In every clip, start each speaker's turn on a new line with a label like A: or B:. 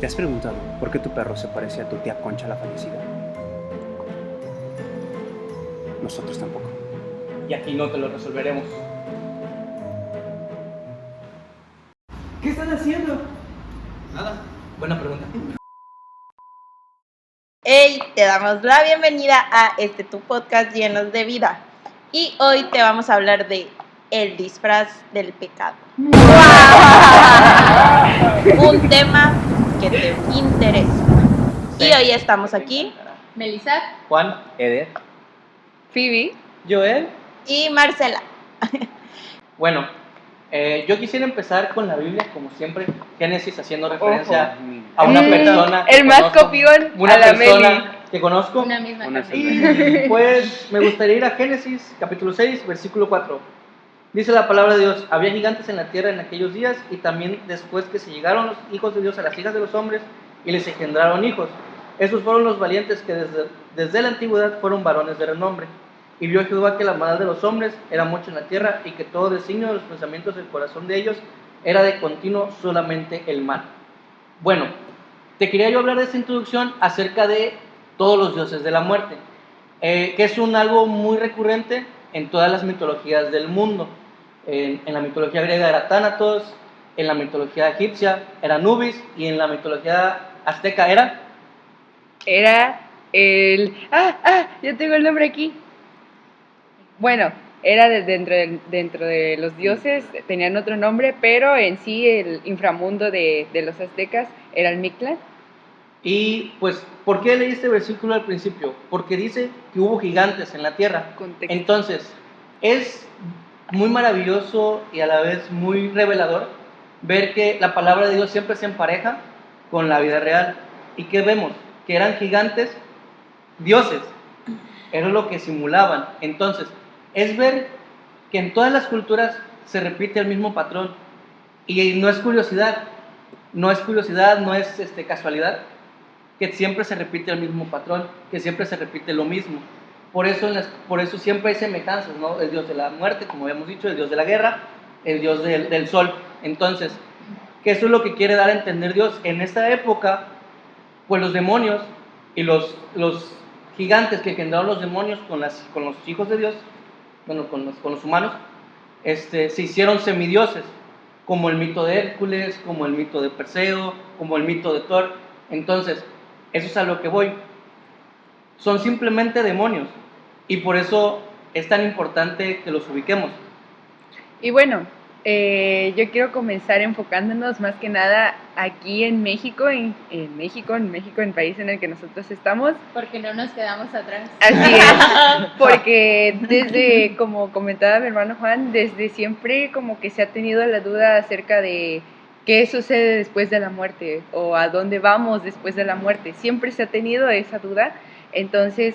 A: ¿Te has preguntado por qué tu perro se parece a tu tía Concha la fallecida? Nosotros tampoco.
B: Y aquí no te lo resolveremos. ¿Qué están haciendo?
C: Nada.
B: Buena pregunta.
D: Hey, te damos la bienvenida a tu podcast Llenos de Vida. Y hoy te vamos a hablar de el disfraz del pecado. Un tema que te interesa. Y hoy estamos aquí,
E: Melissa,
B: Juan, Eder,
E: Phoebe,
B: Joel.
D: y Marcela.
B: Bueno, yo quisiera empezar con la Biblia, como siempre, Génesis, haciendo referencia a una persona.
E: el
B: que
E: más
B: conozco,
E: copión
B: una
E: a la
B: persona
E: Meli.
B: que conozco.
E: Una misma
A: Una
E: carne.
B: Y pues me gustaría ir a Génesis, capítulo 6, versículo 4. Dice la palabra de Dios: había gigantes en la tierra en aquellos días, y también después que se llegaron los hijos de Dios a las hijas de los hombres, y les engendraron hijos. Esos fueron los valientes que desde la antigüedad fueron varones de renombre. Y vio Jehová que la maldad de los hombres era mucho en la tierra, y que todo designio de los pensamientos del corazón de ellos era de continuo solamente el mal. Bueno, te quería yo hablar de esta introducción acerca de todos los dioses de la muerte, que es algo muy recurrente en todas las mitologías del mundo. En la mitología griega era Thanatos, en la mitología egipcia era Anubis, y en la mitología azteca era...
E: Era el... yo tengo el nombre aquí. Bueno, era dentro de los dioses, tenían otro nombre, pero en sí el inframundo de los aztecas era el Mictlán.
B: Y pues, ¿por qué leí este versículo al principio? Porque dice que hubo gigantes en la tierra.
E: Contexto.
B: Entonces, es muy maravilloso y a la vez muy revelador ver que la palabra de Dios siempre se empareja con la vida real. ¿Y qué vemos? Que eran gigantes, dioses. Era lo que simulaban. Entonces, es ver que en todas las culturas se repite el mismo patrón. Y no es curiosidad, no es casualidad, que siempre se repite el mismo patrón, que siempre se repite lo mismo. Por eso siempre hay semejanzas, ¿no? El dios de la muerte, como habíamos dicho, el dios de la guerra, el dios del sol. Entonces, que eso es lo que quiere dar a entender Dios. En esta época, pues los demonios y los gigantes que engendraron los demonios con los hijos de Dios, bueno, con los humanos, se hicieron semidioses, como el mito de Hércules, como el mito de Perseo, como el mito de Thor. Entonces, eso es a lo que voy. Son simplemente demonios, y por eso es tan importante que los ubiquemos.
E: Y bueno, yo quiero comenzar enfocándonos más que nada aquí en México, en México, el país en el que nosotros estamos.
F: Porque no nos quedamos atrás.
E: Así es, porque desde, como comentaba mi hermano Juan, desde siempre como que se ha tenido la duda acerca de qué sucede después de la muerte o a dónde vamos después de la muerte. Siempre se ha tenido esa duda, entonces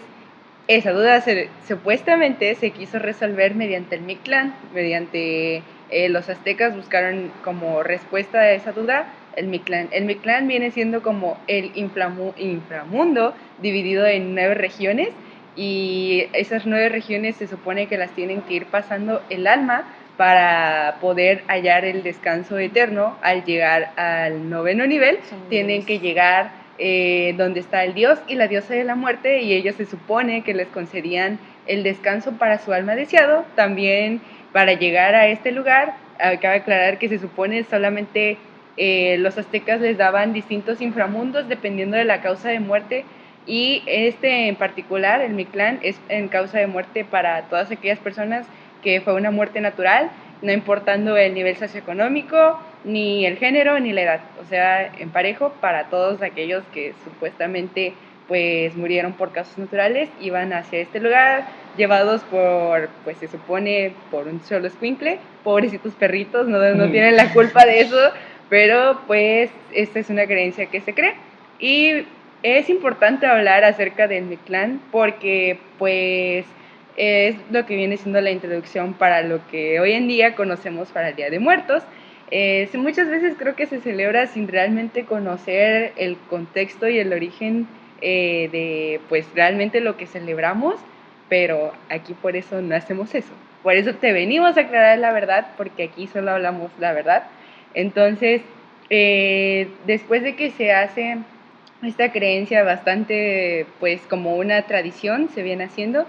E: esa duda supuestamente se quiso resolver mediante el Mictlán, mediante los aztecas buscaron como respuesta a esa duda el Mictlán. El Mictlán viene siendo como el inframundo dividido en 9 regiones, y esas 9 regiones se supone que las tienen que ir pasando el alma para poder hallar el descanso eterno. Al llegar al 9º nivel tienen que llegar donde está el dios y la diosa de la muerte, y ellos se supone que les concedían el descanso para su alma deseado. También para llegar a este lugar, cabe aclarar que se supone solamente los aztecas les daban distintos inframundos dependiendo de la causa de muerte, y en particular, el Mictlán, es en causa de muerte para todas aquellas personas que fue una muerte natural, no importando el nivel socioeconómico, ni el género, ni la edad. O sea, en parejo para todos aquellos que supuestamente pues murieron por causas naturales, iban hacia este lugar, llevados por, pues se supone, por un solo escuincle. Pobrecitos perritos, no tienen la culpa de eso, pero pues esta es una creencia que se cree. Y es importante hablar acerca del Mictlán porque pues es lo que viene siendo la introducción para lo que hoy en día conocemos para el Día de Muertos. Muchas veces creo que se celebra sin realmente conocer el contexto y el origen de pues realmente lo que celebramos, pero aquí por eso no hacemos eso. Por eso te venimos a aclarar la verdad, porque aquí solo hablamos la verdad. Entonces, después de que se hace esta creencia bastante, pues como una tradición se viene haciendo,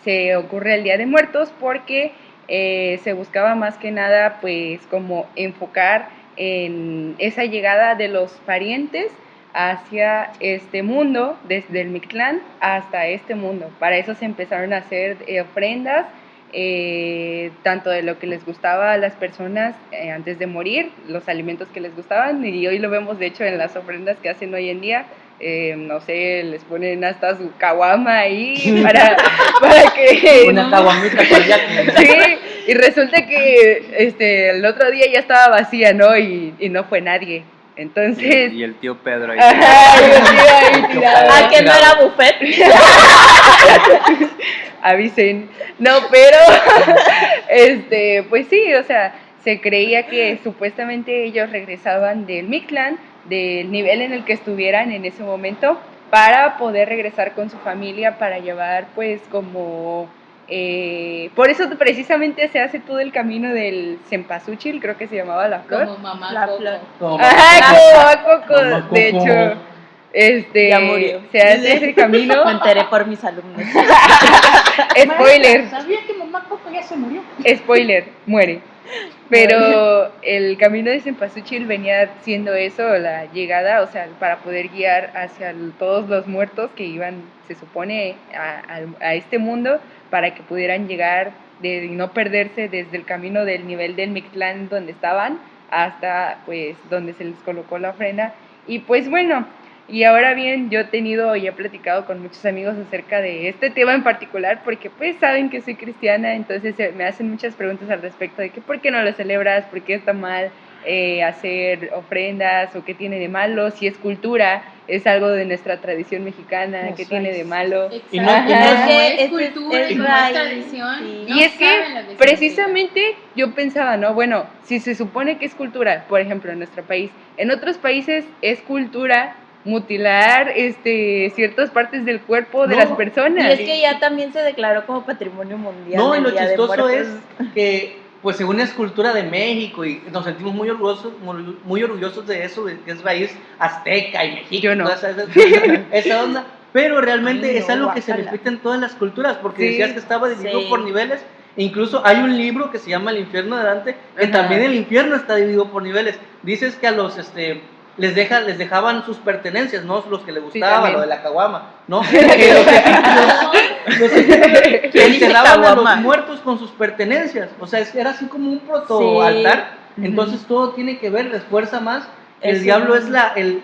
E: se ocurre el Día de Muertos porque se buscaba más que nada pues como enfocar en esa llegada de los parientes hacia este mundo, desde el Mictlán hasta este mundo. Para eso se empezaron a hacer ofrendas, tanto de lo que les gustaba a las personas antes de morir, los alimentos que les gustaban, y hoy lo vemos de hecho en las ofrendas que hacen hoy en día. No sé, les ponen hasta su caguama ahí para que...
B: Una caguamita con ya.
E: Sí, y resulta que el otro día ya estaba vacía, ¿no? Y no fue nadie. Entonces...
A: Y el tío Pedro ahí.
E: Ajá, y el tío ahí tirado.
D: ¿A que no era buffet?
E: Avisen. No, pero pues sí, o sea, se creía que supuestamente ellos regresaban del Mictlán, del nivel en el que estuvieran en ese momento, para poder regresar con su familia, para llevar pues como... por eso precisamente se hace todo el camino del cempasúchil, creo que se llamaba la flor.
F: Como mamá
D: La
F: Coco.
D: flor.
E: Ajá, como Coco,
B: Mamá
E: de
B: Coco.
E: hecho.
D: Ya murió.
E: Se hace ese camino.
D: Me enteré por mis alumnos.
E: Spoiler,
F: ¿Sabía que mamá Coco ya se murió?
E: spoiler, muere. Pero el camino de Cempasúchil venía siendo eso, la llegada, o sea, para poder guiar hacia todos los muertos que iban, se supone, a este mundo, para que pudieran llegar y no perderse desde el camino del nivel del Mictlán donde estaban hasta pues donde se les colocó la ofrenda. Y pues bueno, y ahora bien, yo he tenido y he platicado con muchos amigos acerca de este tema en particular, porque pues saben que soy cristiana, entonces me hacen muchas preguntas al respecto de que por qué no lo celebras, por qué está mal hacer ofrendas, o qué tiene de malo, si es cultura, es algo de nuestra tradición mexicana, qué tiene de malo.
B: Y no-
F: Exacto.
B: y no-
F: Como
D: Es que
F: es cultura
D: es
F: y como
D: raíz,
F: es tradición.
D: sí.
F: no
E: Y es que
F: saben lo significa.
E: precisamente yo pensaba, ¿no? Bueno, si se supone que es cultura, por ejemplo, en nuestro país, en otros países es cultura mutilar ciertas partes del cuerpo de
B: No,
E: las
D: Y
E: personas.
D: es que ya también se declaró como patrimonio mundial.
B: No, y
D: el
B: lo
D: Día de
B: chistoso
D: Muertos.
B: es que, pues según es cultura de México, y nos sentimos muy orgullosos de eso, de que es raíz azteca y México,
E: Yo no.
B: toda esa onda, pero realmente
D: Ay,
B: es
D: no,
B: algo que se
D: guácala.
B: repite en todas las culturas, porque
E: Sí.
B: decías que estaba dividido
D: Sí.
B: por niveles, e incluso hay un libro que se llama El infierno de Dante, que
E: Ajá.
B: también el infierno está dividido por niveles. Dices que a los les dejaban sus pertenencias, ¿no? Los que les gustaba,
E: también.
B: lo de la caguama, ¿no? Los egipcios
D: ¿Qué dice
B: enterraban a
D: caguama?
B: los muertos con sus pertenencias, o sea, era así como un proto
D: Sí.
B: altar,
E: Ujú.
B: entonces todo tiene que ver, les fuerza más. El
D: Eso
B: diablo
D: no.
B: es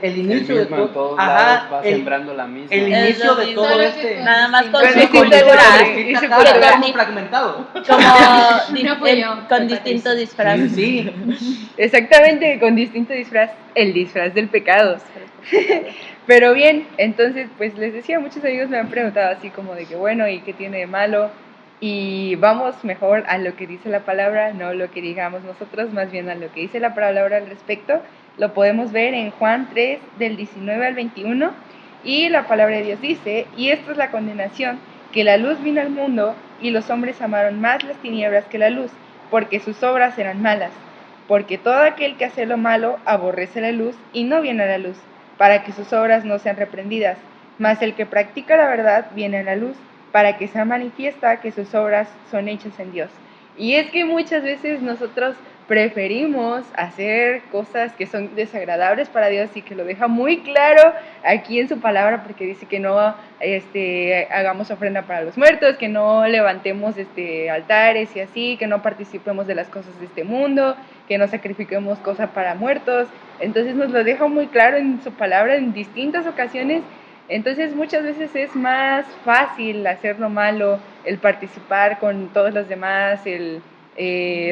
B: el inicio
A: El mismo
B: de
A: en
B: todo.
A: todos lados va
B: el,
A: sembrando la misma.
B: el
D: Es
B: inicio
D: lo
B: de
D: mismo.
B: todo
F: Solo
B: este.
F: que
D: Nada más con
E: Con
D: su
E: distinta
D: cultura.
E: cultura.
B: distinta
E: Y su
B: cara,
E: cultura.
B: como fragmentado.
D: Como
F: No fui yo,
D: con
F: fue
D: distinto
F: Patricia.
D: disfraz.
B: Sí,
E: Exactamente, con distinto disfraz, el disfraz del pecado. Pero bien, entonces, pues les decía, muchos amigos me han preguntado así como de que bueno, ¿y qué tiene de malo? Y vamos mejor a lo que dice la palabra, no lo que digamos nosotros, más bien a lo que dice la palabra al respecto. Lo podemos ver en Juan 3, del 19 al 21, y la palabra de Dios dice, y esta es la condenación, que la luz vino al mundo, y los hombres amaron más las tinieblas que la luz, porque sus obras eran malas. Porque todo aquel que hace lo malo aborrece la luz y no viene a la luz, para que sus obras no sean reprendidas. Mas el que practica la verdad viene a la luz, para que sea manifiesta que sus obras son hechas en Dios. Y es que muchas veces nosotros preferimos hacer cosas que son desagradables para Dios, y que lo deja muy claro aquí en su palabra, porque dice que no hagamos ofrenda para los muertos, que no levantemos altares y así, que no participemos de las cosas de este mundo, que no sacrifiquemos cosas para muertos. Entonces nos lo deja muy claro en su palabra en distintas ocasiones. Entonces muchas veces es más fácil hacer lo malo, el participar con todos los demás,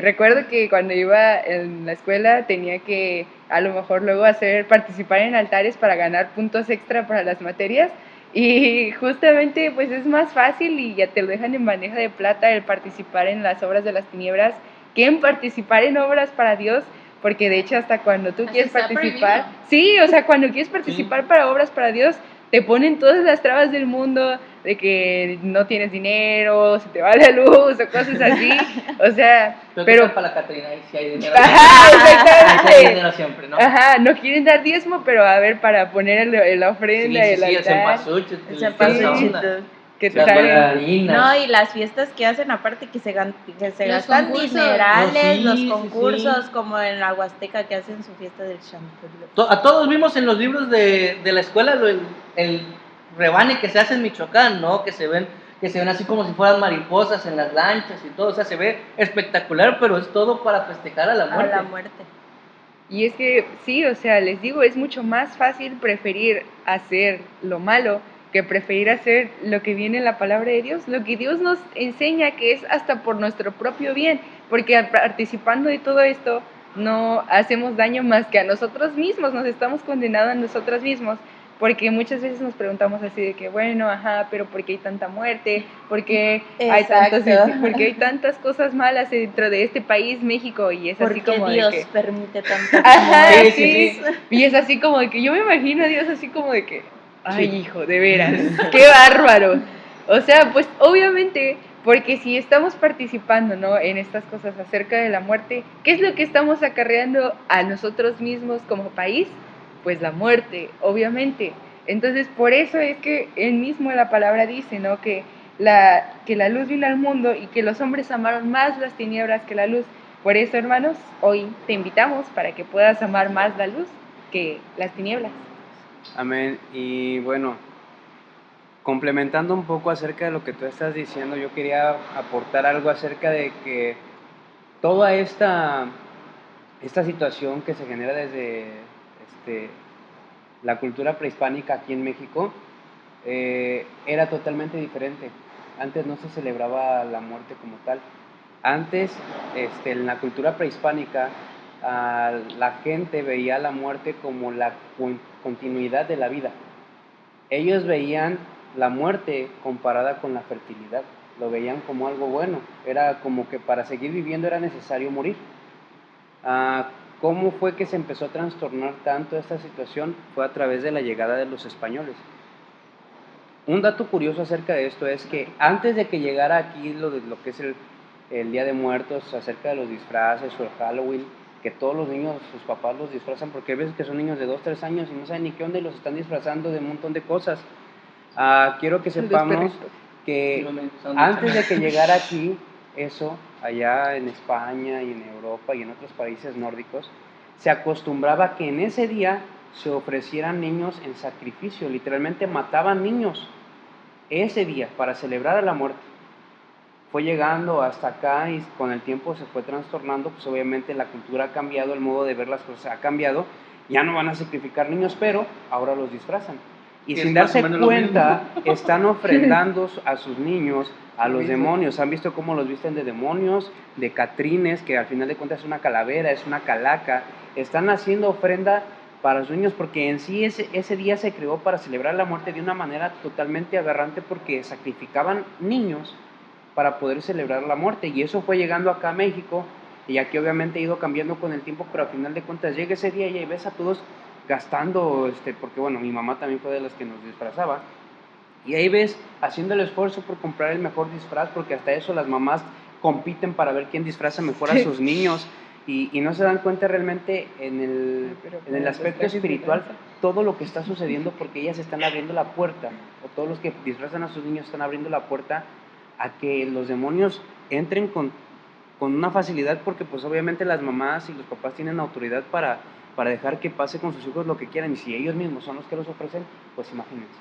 E: recuerdo que cuando iba en la escuela tenía que a lo mejor luego participar en altares para ganar puntos extra para las materias, y justamente pues es más fácil y ya te lo dejan en bandeja de plata el participar en las obras de las tiniebras que en participar en obras para Dios, porque de hecho hasta cuando tú
F: Hasta
E: quieres
F: está
E: participar, sí, o sea, cuando quieres participar para obras para Dios, te ponen todas las trabas del mundo, de que no tienes dinero, se te va la luz o cosas así. O sea,
B: Pero para la Catrina, ahí sí hay dinero.
E: Ajá,
B: Ahí sí hay
E: exactamente.
B: dinero siempre, ¿no?
E: Ajá, no quieren dar diezmo, pero a ver, para poner la ofrenda, el
B: el
E: altar,
B: cempasúchil,
D: El
B: toda esa
D: cempasúchil.
B: onda.
E: que te
B: Las
E: salen.
B: bailarinas.
D: No, y las fiestas que hacen, aparte que se
F: Los
D: gastan
F: concursos.
D: dinerales,
B: No, sí,
D: los
B: sí,
D: concursos,
B: sí.
D: como en la Huasteca que hacen su fiesta del chantello.
B: A todos vimos en los libros de la escuela el rebane que se hace en Michoacán, ¿no? Que se ven así como si fueran mariposas en las lanchas y todo, o sea, se ve espectacular, pero es todo para festejar a la muerte.
D: A la muerte.
E: Y es que sí, o sea, les digo, es mucho más fácil preferir hacer lo malo que preferir hacer lo que viene en la palabra de Dios, lo que Dios nos enseña que es hasta por nuestro propio bien, porque participando de todo esto no hacemos daño más que a nosotros mismos, nos estamos condenando a nosotros mismos, porque muchas veces nos preguntamos así de que, bueno, ajá, pero ¿por qué hay tanta muerte? ¿Por qué hay tantas cosas malas dentro de este país, México? Y es así
D: Porque
E: como
D: Dios
E: de que...
D: permite tantas
E: Ajá,
D: muertes.
E: sí. Y es así como de que yo me imagino a Dios así como de que, ay, hijo, de veras, qué bárbaro. O sea, pues obviamente, porque si estamos participando, ¿no?, en estas cosas acerca de la muerte, ¿qué es lo que estamos acarreando a nosotros mismos como país? Pues la muerte, obviamente. Entonces, por eso es que él mismo la palabra dice, ¿no?, que la luz vino al mundo y que los hombres amaron más las tinieblas que la luz. Por eso, hermanos, hoy te invitamos para que puedas amar más la luz que las tinieblas.
A: Amén. Y bueno, complementando un poco acerca de lo que tú estás diciendo, yo quería aportar algo acerca de que toda esta situación que se genera desde la cultura prehispánica aquí en México era totalmente diferente. Antes no se celebraba la muerte como tal. Antes, en la cultura prehispánica, la gente veía la muerte como la continuidad de la vida. Ellos veían la muerte comparada con la fertilidad, lo veían como algo bueno, era como que para seguir viviendo era necesario morir. ¿Cómo fue que se empezó a trastornar tanto esta situación? Fue a través de la llegada de los españoles. Un dato curioso acerca de esto es que antes de que llegara aquí lo que es el Día de Muertos, acerca de los disfraces o el Halloween, que todos los niños, sus papás los disfrazan, porque hay veces que son niños de 2, 3 años y no saben ni qué onda y los están disfrazando de un montón de cosas. Quiero que sepamos que antes de que llegara aquí, eso, allá en España y en Europa y en otros países nórdicos, se acostumbraba que en ese día se ofrecieran niños en sacrificio, literalmente mataban niños ese día para celebrar a la muerte. Fue llegando hasta acá y con el tiempo se fue trastornando, pues obviamente la cultura ha cambiado, el modo de ver las cosas ha cambiado, ya no van a sacrificar niños, pero ahora los disfrazan. Y sin darse cuenta, están ofrendando a sus niños, a los demonios. ¿Han visto cómo los visten de demonios, de catrines, que al final de cuentas es una calavera, es una calaca? Están haciendo ofrenda para sus niños, porque en sí ese día se creó para celebrar la muerte de una manera totalmente aberrante, porque sacrificaban niños para poder celebrar la muerte, y eso fue llegando acá a México, y aquí obviamente ha ido cambiando con el tiempo, pero al final de cuentas llega ese día y ahí ves a todos gastando, porque bueno, mi mamá también fue de las que nos disfrazaba, y ahí ves haciendo el esfuerzo por comprar el mejor disfraz, porque hasta eso las mamás compiten para ver quién disfraza mejor a sus niños, y no se dan cuenta realmente en el aspecto espiritual todo lo que está sucediendo, porque ellas están abriendo la puerta, o todos los que disfrazan a sus niños están abriendo la puerta a que los demonios entren con una facilidad, porque pues obviamente las mamás y los papás tienen autoridad para dejar que pase con sus hijos lo que quieran, y si ellos mismos son los que los ofrecen, pues imagínense.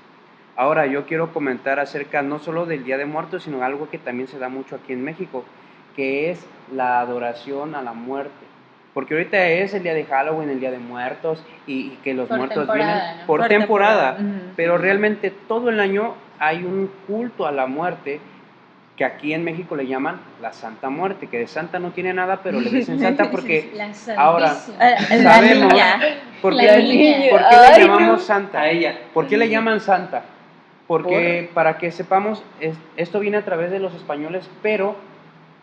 A: Ahora yo quiero comentar acerca no solo del Día de Muertos, sino algo que también se da mucho aquí en México, que es la adoración a la muerte. Porque ahorita es el día de Halloween, el Día de Muertos, y que los muertos vienen
F: ¿no?
A: por temporada.
E: Uh-huh.
A: Pero realmente todo el año hay un culto a la muerte, que aquí en México le llaman la Santa Muerte, que de santa no tiene nada, pero le dicen santa porque ahora sabemos por qué le llamamos santa.
B: A ella.
A: ¿Por qué le llaman santa? Porque para que sepamos, esto viene a través de los españoles, pero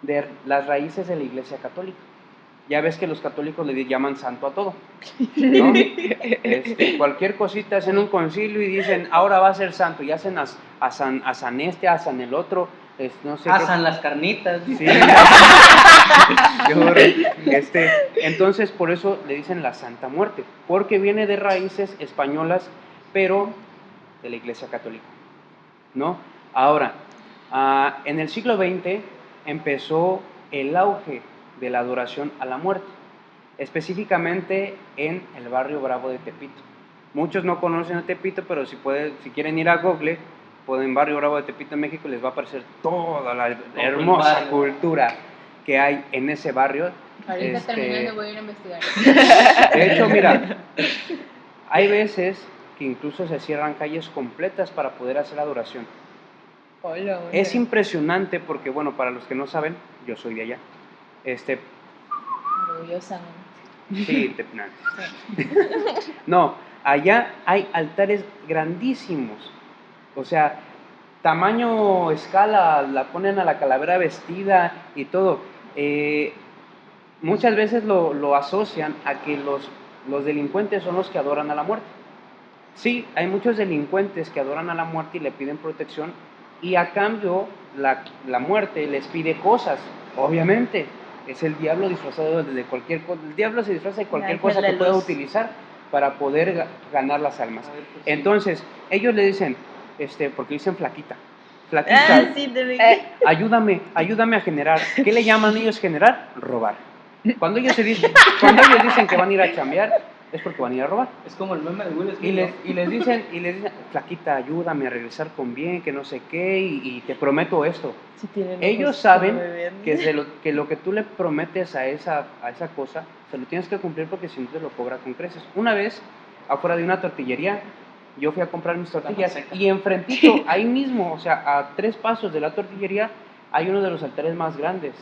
A: de las raíces de la Iglesia Católica. Ya ves que los católicos le llaman santo a todo, ¿no? Cualquier cosita hacen un concilio y dicen, ahora va a ser santo, y hacen a San este, a San el otro, no sé qué.
B: Asan las carnitas.
A: Sí. Qué horror. Entonces, por eso le dicen la Santa Muerte, porque viene de raíces españolas, pero de la Iglesia Católica, ¿no? Ahora, en el siglo XX empezó el auge de la adoración a la muerte, específicamente en el barrio Bravo de Tepito. Muchos no conocen a Tepito, pero si quieren ir a Google, pueden Barrio Bravo de Tepito en México y les va a aparecer toda la hermosa cultura que hay en ese barrio.
F: Ahorita terminando voy a ir a investigar.
A: De hecho, mira, hay veces que incluso se cierran calles completas para poder hacer adoración.
E: Hola.
A: Es impresionante porque, bueno, para los que no saben, yo soy de allá.
F: Orgullosamente.
A: Sí, Tepnantes. No, allá hay altares grandísimos. O sea, tamaño, escala, la ponen a la calavera vestida y todo. Muchas veces lo asocian a que los delincuentes son los que adoran a la muerte. Sí, hay muchos delincuentes que adoran a la muerte y le piden protección, y a cambio la muerte les pide cosas, obviamente. Es el diablo disfrazado de cualquier cosa. El diablo se disfraza de cualquier cosa que pueda utilizar para poder ganar las almas. Entonces, ellos le dicen, porque dicen flaquita,
D: Sí,
A: ayúdame a generar. ¿Qué le llaman ellos generar? Robar. Cuando ellos dicen que van a ir a chambear, es porque van a ir a robar.
B: Es como el meme de Will Smith.
A: Y les dicen, flaquita, ayúdame a regresar con bien, que no sé qué, y te prometo esto. Ellos saben que lo que tú le prometes a esa cosa, se lo tienes que cumplir, porque si no te lo cobra con creces. Una vez, afuera de una tortillería, yo fui a comprar mis tortillas, y enfrentito, ahí mismo, o sea, a 3 pasos de la tortillería, hay uno de los altares más grandes.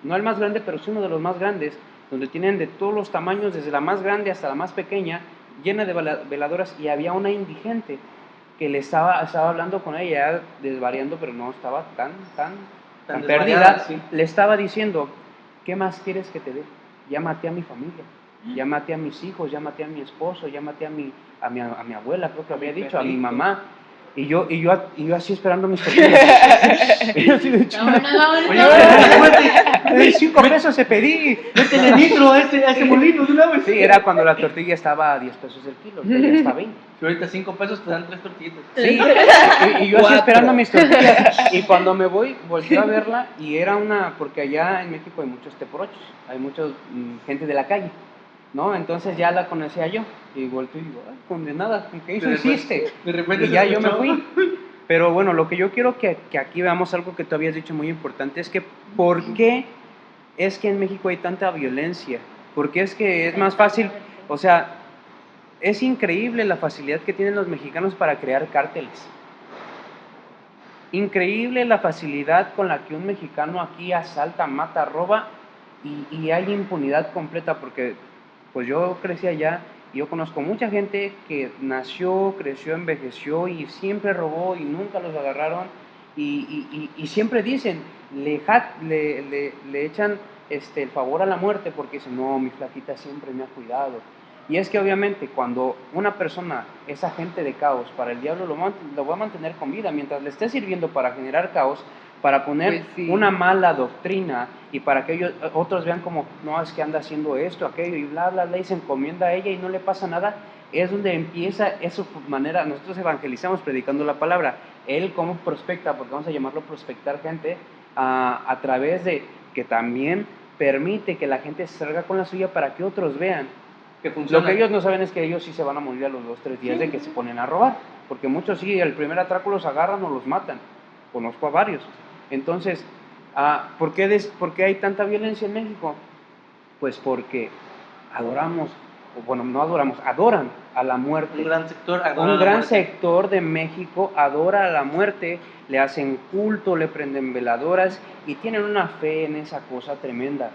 A: No el más grande, pero sí uno de los más grandes, donde tienen de todos los tamaños, desde la más grande hasta la más pequeña, llena de veladoras, y había una indigente que le estaba hablando con ella, ya desvariando, pero no estaba tan perdida. Sí. Le estaba diciendo, ¿qué más quieres que te dé? Ya maté a mi familia, ya maté a mis hijos, ya maté a mi esposo, ya maté a mi abuela, creo que había dicho, a mi mamá. Y yo así esperando mis tortillas. Y yo así de hecho, oye, 5 pesos se pedí.
B: Métele nitro a ese molino de una vez.
A: Sí, era cuando la tortilla estaba a 10 pesos el kilo, ya está 20.
B: Y ahorita 5 pesos te dan 3 tortillitas.
A: Sí, y yo así esperando mis tortillas. Y cuando me voy, volví a verla, y era porque allá en México hay muchos teporochos, hay mucha gente de la calle, ¿no? Entonces ya la conocía yo, y volteo y digo, ay, condenada, ¿qué hiciste?
B: De repente
A: y ya yo me fui. Pero bueno, lo que yo quiero que aquí veamos, algo que tú habías dicho muy importante, es que ¿por qué es que en México hay tanta violencia? Porque es que es más fácil, o sea, es increíble la facilidad que tienen los mexicanos para crear cárteles. Increíble la facilidad con la que un mexicano aquí asalta, mata, roba, y hay impunidad completa, porque pues yo crecí allá y yo conozco mucha gente que nació, creció, envejeció y siempre robó y nunca los agarraron, y siempre dicen, le echan el favor a la muerte, porque dicen, no, mi flaquita siempre me ha cuidado. Y es que obviamente cuando una persona es agente de caos, para el diablo lo va a mantener con vida, mientras le esté sirviendo para generar caos, para poner una mala doctrina, y para que otros vean como, no, es que anda haciendo esto, aquello, y bla, bla, bla, y se encomienda a ella y no le pasa nada. Es donde empieza su manera. Nosotros evangelizamos predicando la palabra. Él como prospecta, porque vamos a llamarlo prospectar gente, a través de que también permite que la gente se salga con la suya para que otros vean. Lo que ellos no saben es que ellos sí se van a morir a los 2-3 días de que se ponen a robar, porque muchos sí, el primer atraco los agarran o los matan. Conozco a varios. Entonces, ¿por qué hay tanta violencia en México? Pues porque adoran a la muerte. Un gran sector de México adora a la muerte, le hacen culto, le prenden veladoras, y tienen una fe en esa cosa tremenda.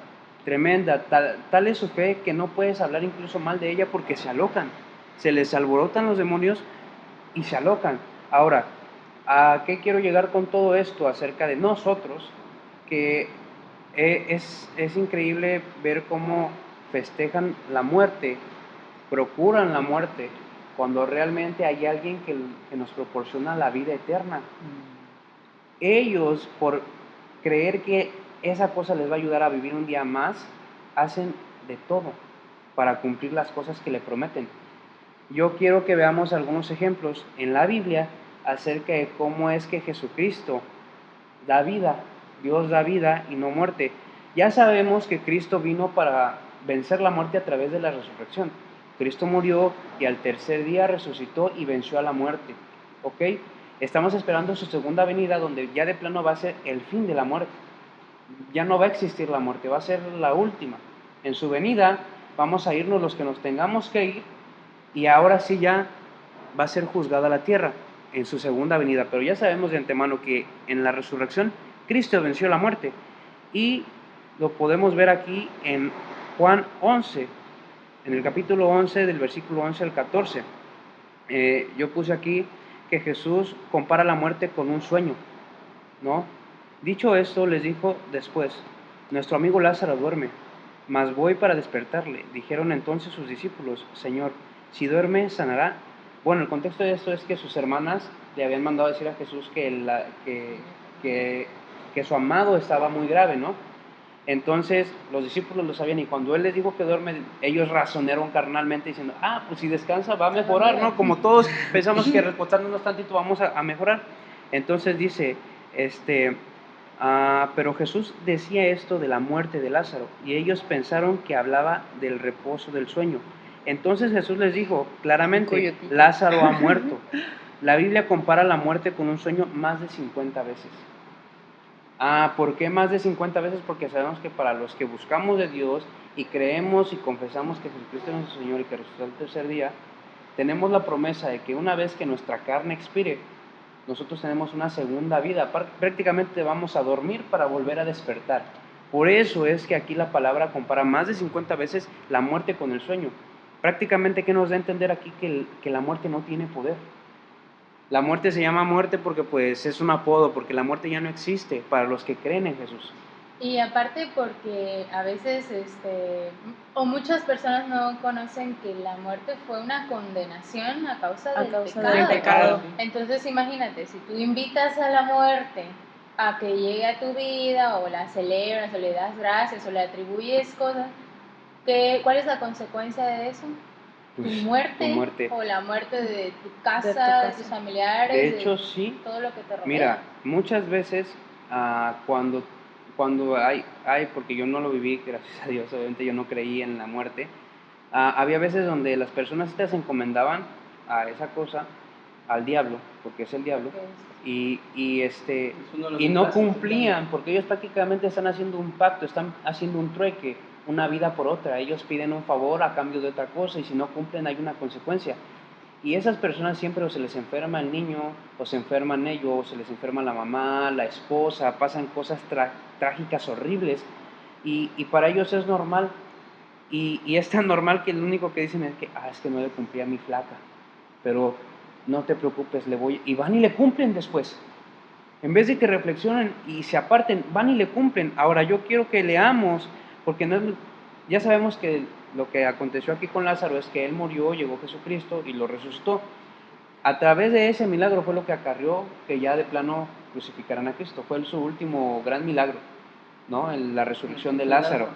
A: Tal es su fe que no puedes hablar incluso mal de ella, porque se alocan, se les alborotan los demonios y se alocan. Ahora, ¿a qué quiero llegar con todo esto acerca de nosotros? Que Es increíble ver cómo festejan la muerte, procuran la muerte, cuando realmente hay alguien que nos proporciona la vida eterna. Ellos, por creer que esa cosa les va a ayudar a vivir un día más, hacen de todo para cumplir las cosas que le prometen. Yo quiero que veamos algunos ejemplos en la Biblia acerca de cómo es que Jesucristo da vida, Dios da vida y no muerte. Ya sabemos que Cristo vino para vencer la muerte a través de la resurrección. Cristo murió y al tercer día resucitó y venció a la muerte. ¿Ok? Estamos esperando su segunda venida, donde ya de plano va a ser el fin de la muerte. Ya no va a existir la muerte, va a ser la última. En su venida vamos a irnos los que nos tengamos que ir, y ahora sí ya va a ser juzgada la tierra en su segunda venida. Pero ya sabemos de antemano que en la resurrección Cristo venció la muerte, y lo podemos ver aquí en Juan 11, en el capítulo 11, del versículo 11 al 14. Yo puse aquí que Jesús compara la muerte con un sueño, ¿no? Dicho esto, les dijo después: nuestro amigo Lázaro duerme, mas voy para despertarle. Dijeron entonces sus discípulos: Señor, si duerme, sanará. Bueno, el contexto de esto es que sus hermanas le habían mandado a decir a Jesús que su amado estaba muy grave, ¿no? Entonces los discípulos lo sabían, y cuando él les dijo que duerme, ellos razonaron carnalmente diciendo: pues si descansa va a mejorar, ¿no? Como todos pensamos que reposándonos tantito vamos a mejorar. Entonces dice, pero Jesús decía esto de la muerte de Lázaro, y ellos pensaron que hablaba del reposo del sueño. Entonces Jesús les dijo claramente: Lázaro ha muerto. La Biblia compara la muerte con un sueño más de 50 veces. ¿Por qué más de 50 veces? Porque sabemos que para los que buscamos de Dios y creemos y confesamos que Jesucristo es nuestro Señor y que resucitó el tercer día, tenemos la promesa de que una vez que nuestra carne expire, nosotros tenemos una segunda vida. Prácticamente vamos a dormir para volver a despertar. Por eso es que aquí la palabra compara más de 50 veces la muerte con el sueño. Prácticamente, ¿qué nos da a entender aquí? Que la muerte no tiene poder. La muerte se llama muerte porque pues es un apodo, porque la muerte ya no existe para los que creen en Jesús.
F: Y aparte porque a veces, o muchas personas no conocen que la muerte fue una condenación a causa del pecado. Entonces imagínate, si tú invitas a la muerte a que llegue a tu vida, o la celebras, o le das gracias, o le atribuyes cosas, ¿cuál es la consecuencia de eso?
A: Pues,
F: tu muerte, o la muerte de tu casa, de tus familiares,
A: de hecho, sí.
F: Todo lo que te rodea.
A: Mira, muchas veces cuando hay, porque yo no lo viví, gracias a Dios, obviamente yo no creí en la muerte, había veces donde las personas se encomendaban a esa cosa, al diablo, porque es el diablo, y no cumplían, porque ellos prácticamente están haciendo un pacto, están haciendo un trueque, una vida por otra. Ellos piden un favor a cambio de otra cosa, y si no cumplen hay una consecuencia. Y esas personas siempre o se les enferma el niño, o se enferman ellos, o se les enferma la mamá, la esposa, pasan cosas trágicas, horribles, y para ellos es normal. Y es tan normal que lo único que dicen es que no le cumplí a mi flaca, pero no te preocupes, le voy. Y van y le cumplen después. En vez de que reflexionen y se aparten, van y le cumplen. Ahora yo quiero que leamos, porque ya sabemos que lo que aconteció aquí con Lázaro es que él murió, llegó Jesucristo y lo resucitó. A través de ese milagro fue lo que acarrió que ya de plano crucificaran a Cristo. Fue su último gran milagro, ¿no? La resurrección de Lázaro.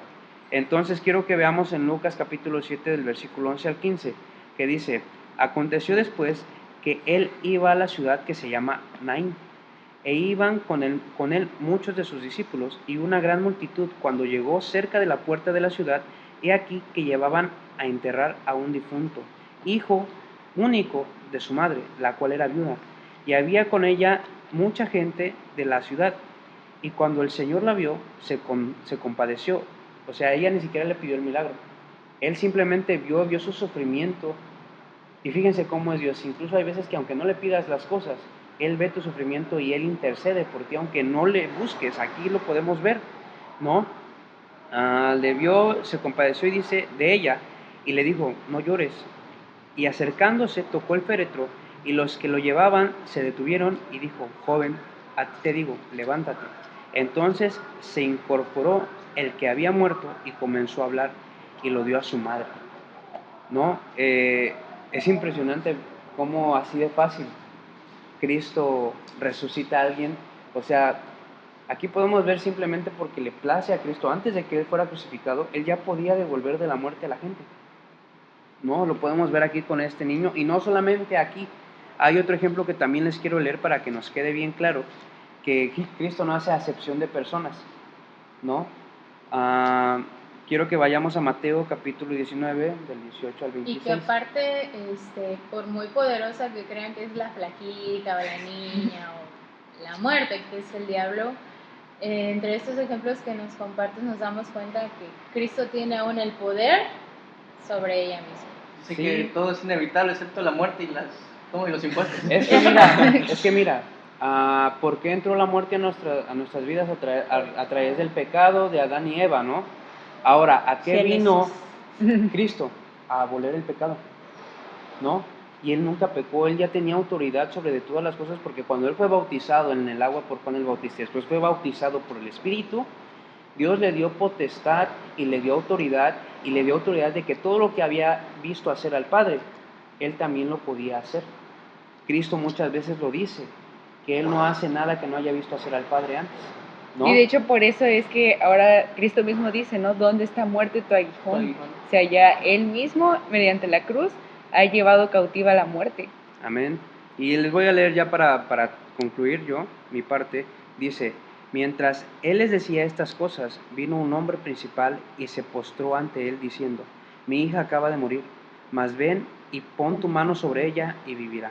A: Entonces quiero que veamos en Lucas capítulo 7 del versículo 11 al 15, que dice: aconteció después que él iba a la ciudad que se llama Naín, e iban con él muchos de sus discípulos y una gran multitud. Cuando llegó cerca de la puerta de la ciudad, he aquí que llevaban a enterrar a un difunto, hijo único de su madre, la cual era viuda, y había con ella mucha gente de la ciudad. Y cuando el Señor la vio, se compadeció. O sea, ella ni siquiera le pidió el milagro. Él simplemente vio su sufrimiento. Y fíjense cómo es Dios. Incluso hay veces que aunque no le pidas las cosas, Él ve tu sufrimiento y Él intercede por ti, aunque no le busques. Aquí lo podemos ver, ¿no? Le vio, se compadeció y dice de ella, y le dijo: no llores. Y acercándose tocó el féretro, y los que lo llevaban se detuvieron, y dijo: joven, a ti te digo, levántate. Entonces se incorporó el que había muerto y comenzó a hablar y lo dio a su madre. ¿No? Es impresionante cómo así de fácil Cristo resucita a alguien. O sea, aquí podemos ver simplemente porque le place a Cristo, antes de que Él fuera crucificado, Él ya podía devolver de la muerte a la gente. ¿No? Lo podemos ver aquí con este niño, y no solamente aquí. Hay otro ejemplo que también les quiero leer para que nos quede bien claro, que Cristo no hace acepción de personas, ¿no? Quiero que vayamos a Mateo capítulo 19, del 18 al 26.
F: Y que aparte, por muy poderosa que crean que es la flaquita o la niña o la muerte, que es el diablo, entre estos ejemplos que nos compartes nos damos cuenta que Cristo tiene aún el poder sobre ella misma.
B: Así que todo es inevitable excepto la muerte y los impuestos.
A: Es que mira, ¿por qué entró la muerte a nuestras vidas a través del pecado de Adán y Eva, no? Ahora, ¿a qué vino Cristo? A abolir el pecado, ¿no? Y Él nunca pecó, Él ya tenía autoridad sobre todas las cosas, porque cuando Él fue bautizado en el agua por Juan el Bautista, después fue bautizado por el Espíritu, Dios le dio potestad y le dio autoridad, de que todo lo que había visto hacer al Padre, Él también lo podía hacer. Cristo muchas veces lo dice, que Él no hace nada que no haya visto hacer al Padre antes, ¿no?
E: Y de hecho por eso es que ahora Cristo mismo dice, ¿no? ¿Dónde está muerte tu aguijón? O sea, ya Él mismo, mediante la cruz, ha llevado cautiva la muerte.
A: Amén. Y les voy a leer ya para concluir yo, mi parte. Dice, mientras Él les decía estas cosas, vino un hombre principal y se postró ante Él diciendo, mi hija acaba de morir, mas ven y pon tu mano sobre ella y vivirá.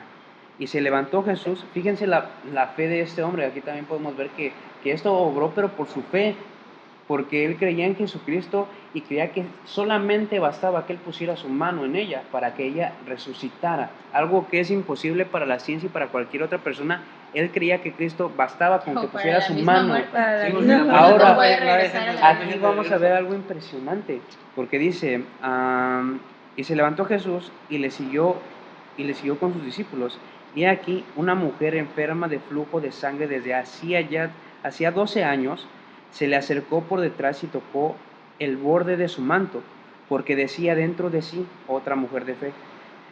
A: Y se levantó Jesús. Fíjense la fe de este hombre. Aquí también podemos ver que esto obró, pero por su fe, porque él creía en Jesucristo y creía que solamente bastaba que él pusiera su mano en ella para que ella resucitara. Algo que es imposible para la ciencia y para cualquier otra persona. Él creía que Cristo bastaba con que pusiera su mano. Ahora, aquí vamos a ver algo impresionante, porque dice, y se levantó Jesús y le siguió con sus discípulos. Y aquí una mujer enferma de flujo de sangre desde hacía 12 años, se le acercó por detrás y tocó el borde de su manto, porque decía dentro de sí, otra mujer de fe,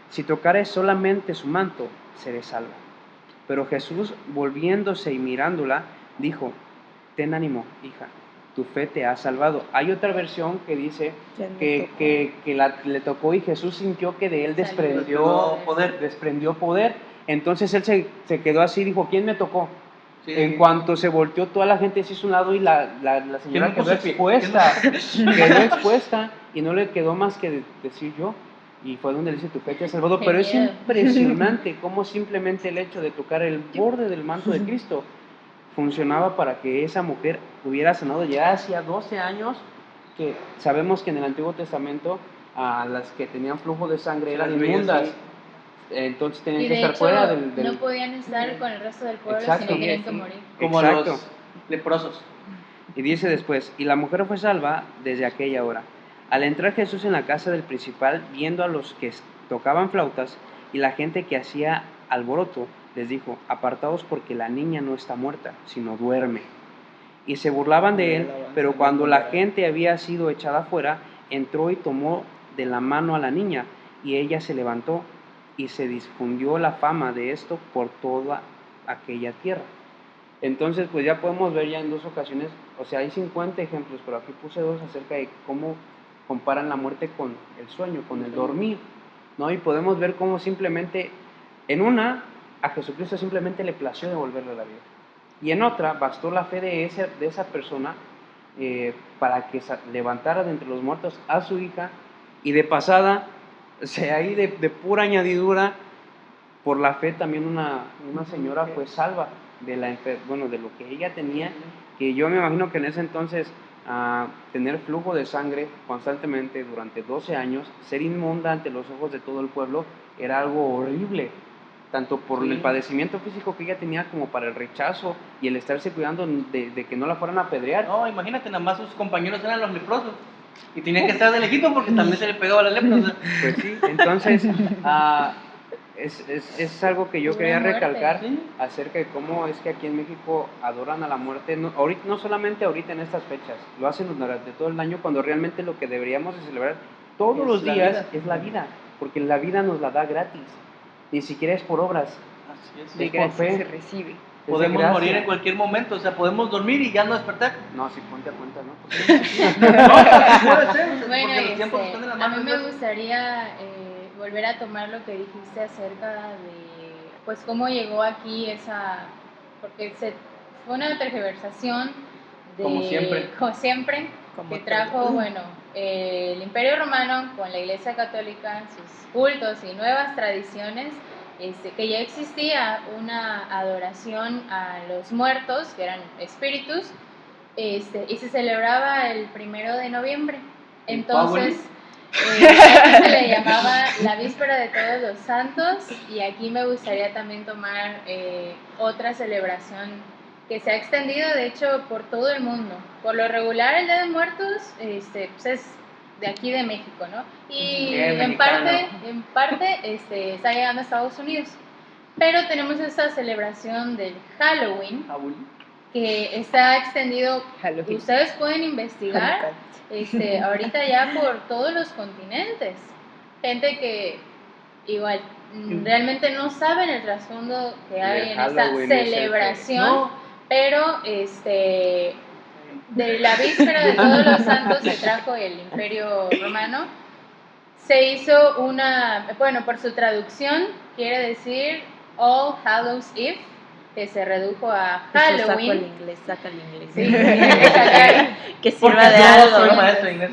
A: si tocare solamente su manto, seré salva. Pero Jesús, volviéndose y mirándola, dijo, ten ánimo, hija, tu fe te ha salvado. Hay otra versión que dice que le tocó y Jesús sintió que de él desprendió poder. Entonces él se quedó así, dijo, ¿quién me tocó? Sí. En cuanto se volteó, toda la gente se hizo a un lado y la señora quedó expuesta y no le quedó más que decir yo. Y fue donde le dice, tu fe te ha salvado. Pero es impresionante cómo simplemente el hecho de tocar el borde del manto de Cristo funcionaba para que esa mujer hubiera sanado. Ya hacía 12 años, que sabemos que en el Antiguo Testamento a las que tenían flujo de sangre eran inmundas. Entonces tenían que estar fuera del...
F: No podían estar con el resto del pueblo,
A: exacto,
F: sino tenían que morir.
B: Como los leprosos.
A: Y dice después, y la mujer fue salva desde aquella hora. Al entrar Jesús en la casa del principal, viendo a los que tocaban flautas y la gente que hacía alboroto, les dijo, apartaos porque la niña no está muerta, sino duerme. Y se burlaban de él, pero cuando la gente había sido echada fuera, entró y tomó de la mano a la niña, y ella se levantó, y se difundió la fama de esto por toda aquella tierra. Entonces, pues ya podemos ver ya en 2 ocasiones, o sea, hay 50 ejemplos, pero aquí puse 2 acerca de cómo comparan la muerte con el sueño, con el dormir, ¿no? Y podemos ver cómo simplemente, en una, a Jesucristo simplemente le plació devolverle la vida. Y en otra, bastó la fe de esa persona para que levantara de entre los muertos a su hija, y de pasada, o sea, ahí de pura añadidura, por la fe también una señora fue salva de lo que ella tenía, que yo me imagino que en ese entonces tener flujo de sangre constantemente durante 12 años, ser inmunda ante los ojos de todo el pueblo, era algo horrible, tanto por el padecimiento físico que ella tenía como para el rechazo y el estarse cuidando de que no la fueran a apedrear.
B: No, imagínate, nada más sus compañeros eran los leprosos. Y tenía que estar de lejito porque también se le pegaba la lepra.
A: Pues sí, entonces es algo que yo
F: Pura
A: quería
F: muerte.
A: recalcar
B: Sí.
A: acerca de cómo es que aquí en México adoran a la muerte, no solamente ahorita en estas fechas, lo hacen durante todo el año cuando realmente lo que deberíamos de celebrar todos
B: Es
A: los
B: la
A: días
B: vida.
A: es la vida, porque la vida nos la da gratis, ni siquiera es por obras,
B: Así es.
E: De
A: por
E: gracia
A: fe.
E: se recibe.
A: es de
B: Podemos
A: gracia.
B: morir en cualquier momento, o sea, podemos dormir y ya no despertar.
A: No, si ponte a cuenta, ¿no? Porque
B: Puede ser, o sea,
F: Bueno,
B: porque los tiempos están en la
F: a
B: mano.
F: mí me
B: Dios.
F: gustaría volver a tomar lo que dijiste acerca de, pues, cómo llegó aquí porque fue una tergiversación de,
B: Como siempre.
D: Como
F: que
D: todo.
F: trajo, bueno, el Imperio Romano con la Iglesia Católica, sus cultos y nuevas tradiciones, que ya existía una adoración a los muertos, que eran espíritus, y se celebraba el 1 de noviembre. Entonces, esto se le llamaba la víspera de Todos los Santos, y aquí me gustaría también tomar otra celebración que se ha extendido, de hecho, por todo el mundo. Por lo regular, el Día de Muertos pues es de aquí de México, ¿no? Y
B: Bien
F: en
B: mexicano.
F: parte está llegando a Estados Unidos. Pero tenemos esta celebración del Halloween, que está extendido.
E: Halloween.
F: Ustedes pueden investigar ahorita ya por todos los continentes. Gente que igual realmente no saben el trasfondo que hay en esta
A: Halloween es el que-
F: celebración,
B: No.
F: pero de la víspera de Todos los Santos se trajo el Imperio Romano. Se hizo por su traducción quiere decir All Hallows Eve, que se redujo a Halloween.
D: Saca el inglés.
F: Sí, sacar.
D: Que
B: Porque
D: sirva de
B: yo
D: algo.
B: soy maestro de inglés.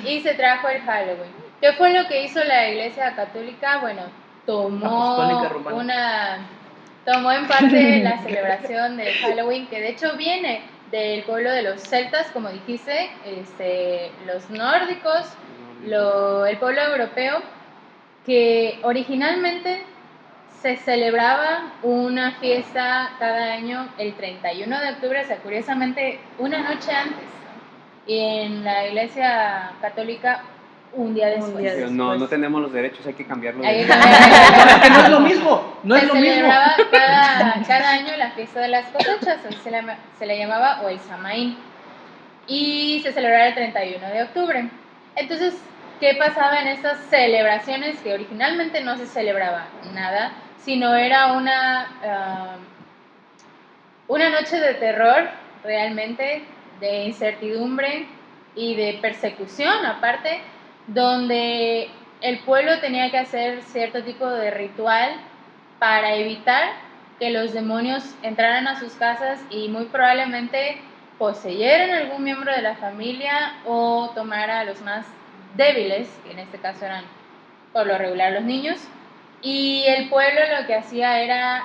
F: Y se trajo el Halloween. ¿Qué fue lo que hizo la Iglesia Católica? Bueno,
B: Apostólica romana.
F: tomó en parte la celebración del Halloween, que de hecho viene del pueblo de los celtas, como dijiste, los nórdicos, el pueblo europeo, que originalmente se celebraba una fiesta cada año el 31 de octubre, o sea, curiosamente una noche antes, y en la Iglesia Católica un día después.
A: Pero no tenemos los derechos, hay que cambiarlo.
F: Hay que
A: de-
F: cambiar.
B: Que no es lo mismo. No es
F: Se
B: lo mismo.
F: celebraba cada año la fiesta de las cosechas, así se le llamaba, o el Samaín, y se celebraba el 31 de octubre. Entonces, ¿qué pasaba en estas celebraciones? Que originalmente no se celebraba nada, sino era una noche de terror, realmente, de incertidumbre y de persecución, aparte, donde el pueblo tenía que hacer cierto tipo de ritual para evitar que los demonios entraran a sus casas y muy probablemente poseyeran a algún miembro de la familia o tomara a los más débiles, que en este caso eran por lo regular los niños. Y el pueblo lo que hacía era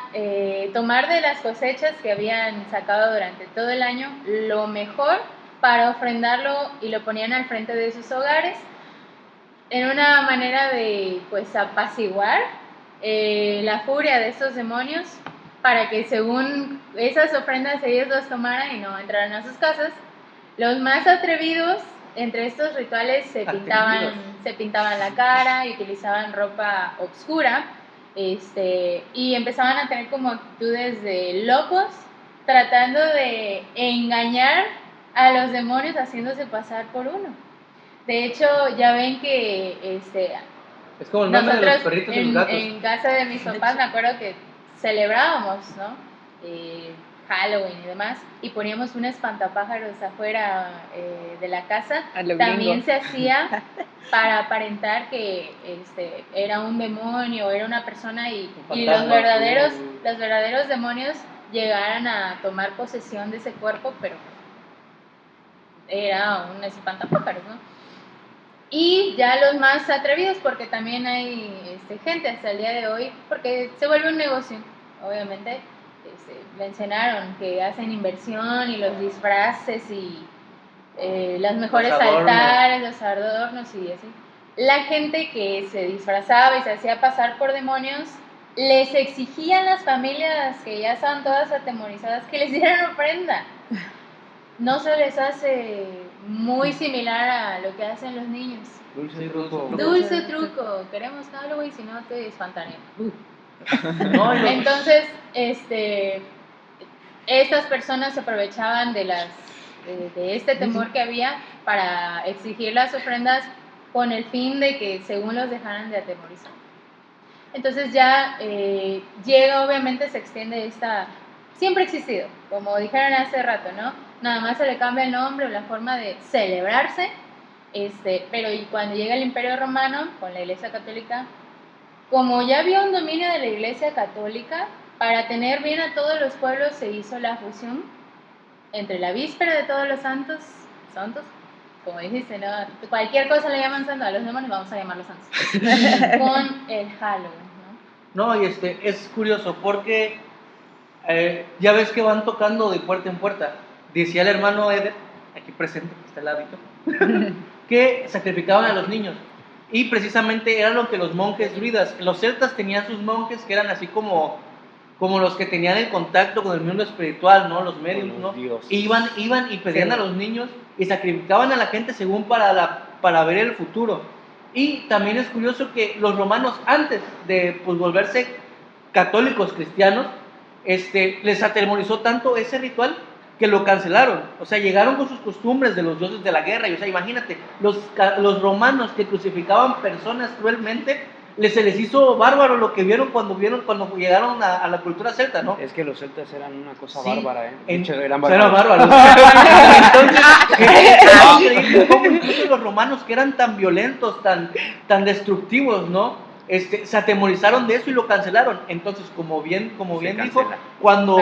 F: tomar de las cosechas que habían sacado durante todo el año lo mejor para ofrendarlo, y lo ponían al frente de sus hogares en una manera de, pues, apaciguar la furia de estos demonios, para que según esas ofrendas ellos las tomaran y no entraran a sus casas. Los más atrevidos entre estos rituales se pintaban la cara y utilizaban ropa oscura, y empezaban a tener como actitudes de locos, tratando de engañar a los demonios haciéndose pasar por uno. De hecho, ya ven que
B: Es como el meme de los
F: nosotros
B: perritos y los gatos.
F: en casa de mis papás me acuerdo que celebrábamos, ¿no? Halloween y demás, y poníamos un espantapájaros afuera de la casa.
E: A lo
F: También
E: gringo.
F: se hacía para aparentar que era un demonio, era una persona, y los verdaderos demonios llegaran a tomar posesión de ese cuerpo, pero era un espantapájaros, ¿no? Y ya los más atrevidos, porque también hay gente hasta el día de hoy, porque se vuelve un negocio, obviamente. Mencionaron que hacen inversión y los disfraces y los mejores
B: Los adornos.
F: altares, los adornos y así. La gente que se disfrazaba y se hacía pasar por demonios, les exigían las familias que ya estaban todas atemorizadas que les dieran ofrenda. No se les hace muy similar a lo que hacen los niños.
A: Dulce truco.
F: Dulce truco, queremos Halloween, si no te espantaremos.
B: No,
F: Entonces, estas personas se aprovechaban de este temor que había para exigir las ofrendas con el fin de que según los dejaran de atemorizar. Entonces ya llega, obviamente se extiende siempre ha existido, como dijeron hace rato, ¿no? Nada más se le cambia el nombre o la forma de celebrarse, pero y cuando llega el Imperio Romano con la Iglesia Católica, como ya había un dominio de la Iglesia Católica, para tener bien a todos los pueblos se hizo la fusión entre la víspera de todos los santos, como dijiste, ¿no? Cualquier cosa le llaman santo, a los demonios vamos a llamarlos santos, con el Halloween, ¿no?
B: No, y es curioso porque ya ves que van tocando de puerta en puerta. Decía el hermano Eder, aquí presente, que está el hábito, que sacrificaban a los niños. Y precisamente era lo que los monjes druidas, los celtas tenían sus monjes que eran así como los que tenían el contacto con el mundo espiritual, ¿no? Los medios, ¿no? Iban y pedían a los niños y sacrificaban a la gente según para ver el futuro. Y también es curioso que los romanos, antes de pues, volverse católicos cristianos, les atemorizó tanto ese ritual que lo cancelaron. O sea, llegaron con sus costumbres de los dioses de la guerra. Y, o sea, imagínate, los romanos que crucificaban personas cruelmente, se les hizo bárbaro lo que vieron cuando llegaron a la cultura celta, ¿no?
A: Es que los celtas eran una cosa
B: Sí,
A: bárbara, ¿eh?
B: eran bárbaros. Entonces, es increíble cómo incluso los romanos, que eran tan violentos, tan destructivos, ¿no? Se atemorizaron de eso y lo cancelaron. Entonces, como bien dijo, cuando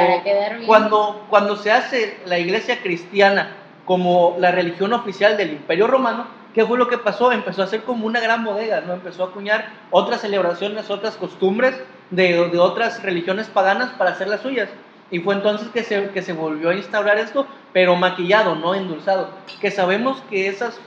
B: se hace la iglesia cristiana como la religión oficial del Imperio Romano, ¿qué fue lo que pasó? Empezó a ser como una gran bodega, ¿no? Empezó a acuñar otras celebraciones, otras costumbres de otras religiones paganas para hacer las suyas. Y fue entonces que se volvió a instaurar esto, pero maquillado, no endulzado. Que sabemos que estas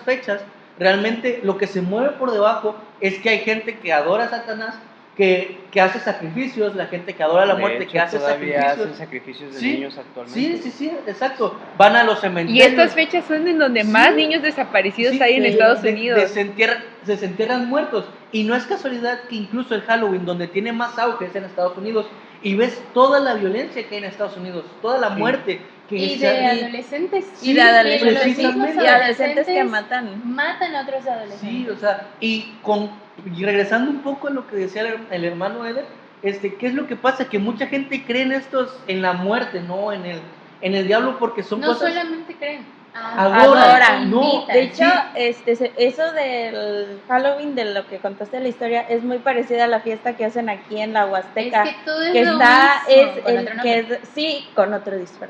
B: fechas, realmente lo que se mueve por debajo es que hay gente que adora a Satanás, que hace sacrificios, la gente que adora la muerte, que hace sacrificios.
A: Hacen sacrificios de niños actualmente.
B: Sí, exacto. Van a los cementerios.
E: Y estas fechas son en donde más niños desaparecidos hay en Estados Unidos.
B: Se entierran muertos. Y no es casualidad que incluso el Halloween, donde tiene más auge, es en Estados Unidos. Y ves toda la violencia que hay en Estados Unidos, toda la muerte.
F: Y de adolescentes.
D: Y de adolescentes que matan
F: a otros adolescentes.
B: Sí, o sea, y regresando un poco a lo que decía el hermano Eder, ¿qué es lo que pasa? Que mucha gente cree en la muerte, ¿no? En el diablo, porque son
F: no
B: cosas...
F: No solamente creen,
D: adoran.
B: No,
D: de hecho, eso del Halloween, de lo que contaste la historia, es muy parecida a la fiesta que hacen aquí en la Huasteca.
F: Es que todo es
D: que
F: lo
D: está,
F: mismo,
D: con otro disfraz.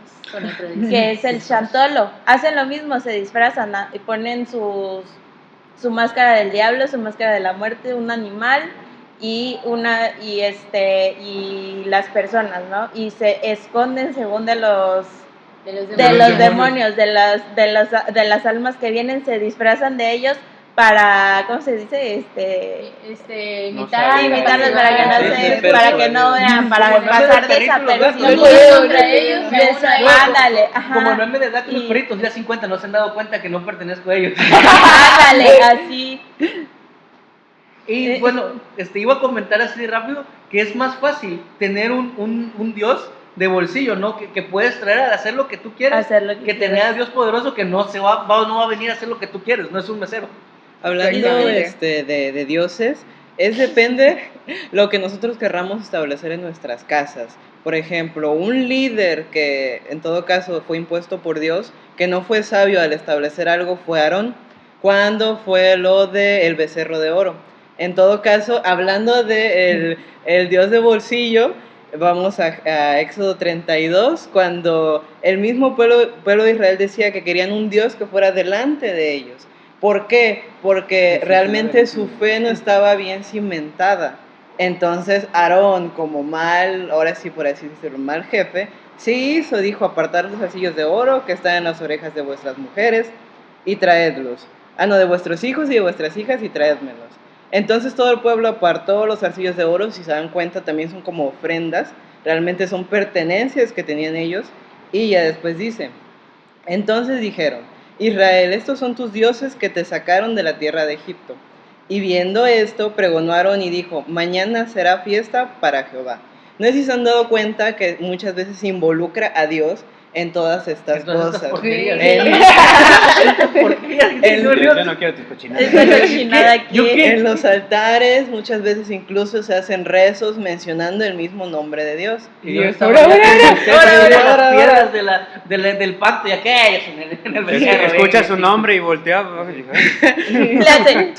D: Que es el chantolo. Hacen lo mismo, se disfrazan y ponen su máscara del diablo, su máscara de la muerte, un animal y las personas, ¿no? Y se esconden según de los demonios, de las almas que vienen, se disfrazan de ellos para, ¿cómo se dice? Imitarlos para que no vean, para pasar desapercibidos. Ándale,
B: como el meme de Dac y los perritos, ya 50 no se han dado cuenta que no pertenezco a ellos.
D: Ándale, así.
B: Y bueno, iba a comentar así rápido que es más fácil tener un Dios de bolsillo, ¿no? Que puedes traer al hacer lo que tú quieres, que tener a Dios poderoso que no va a venir a hacer lo que tú quieres, no es un mesero.
C: Hablando de dioses, depende lo que nosotros querramos establecer en nuestras casas. Por ejemplo, un líder que en todo caso fue impuesto por Dios, que no fue sabio al establecer algo, fue Aarón, cuando fue lo del becerro de oro. En todo caso, hablando de el Dios de bolsillo, vamos a Éxodo 32, cuando el mismo pueblo de Israel decía que querían un Dios que fuera delante de ellos. ¿Por qué? Porque realmente su fe no estaba bien cimentada. Entonces Aarón, como ahora sí por así decirlo, mal jefe, sí dijo, apartar los arcillos de oro que están en las orejas de vuestras mujeres y traedlos. De vuestros hijos y de vuestras hijas y traédmelos. Entonces todo el pueblo apartó los arcillos de oro, si se dan cuenta también son como ofrendas, realmente son pertenencias que tenían ellos, y ya después dice, entonces dijeron, Israel, estos son tus dioses que te sacaron de la tierra de Egipto. Y viendo esto, pregonó a Aarón y dijo, mañana será fiesta para Jehová. No sé si se han dado cuenta que muchas veces se involucra a Dios en todas estas cosas.
B: Porquerías.
A: Yo no quiero tus cochinadas.
D: Esta cochinada aquí.
C: En los altares muchas veces incluso se hacen rezos mencionando el mismo nombre de Dios.
B: Y Dios
E: Dios,
B: estaba
E: ahora,
B: las piedras del pacto y aquellas en el becerro.
A: Escucha su nombre y voltea.
D: Le hace.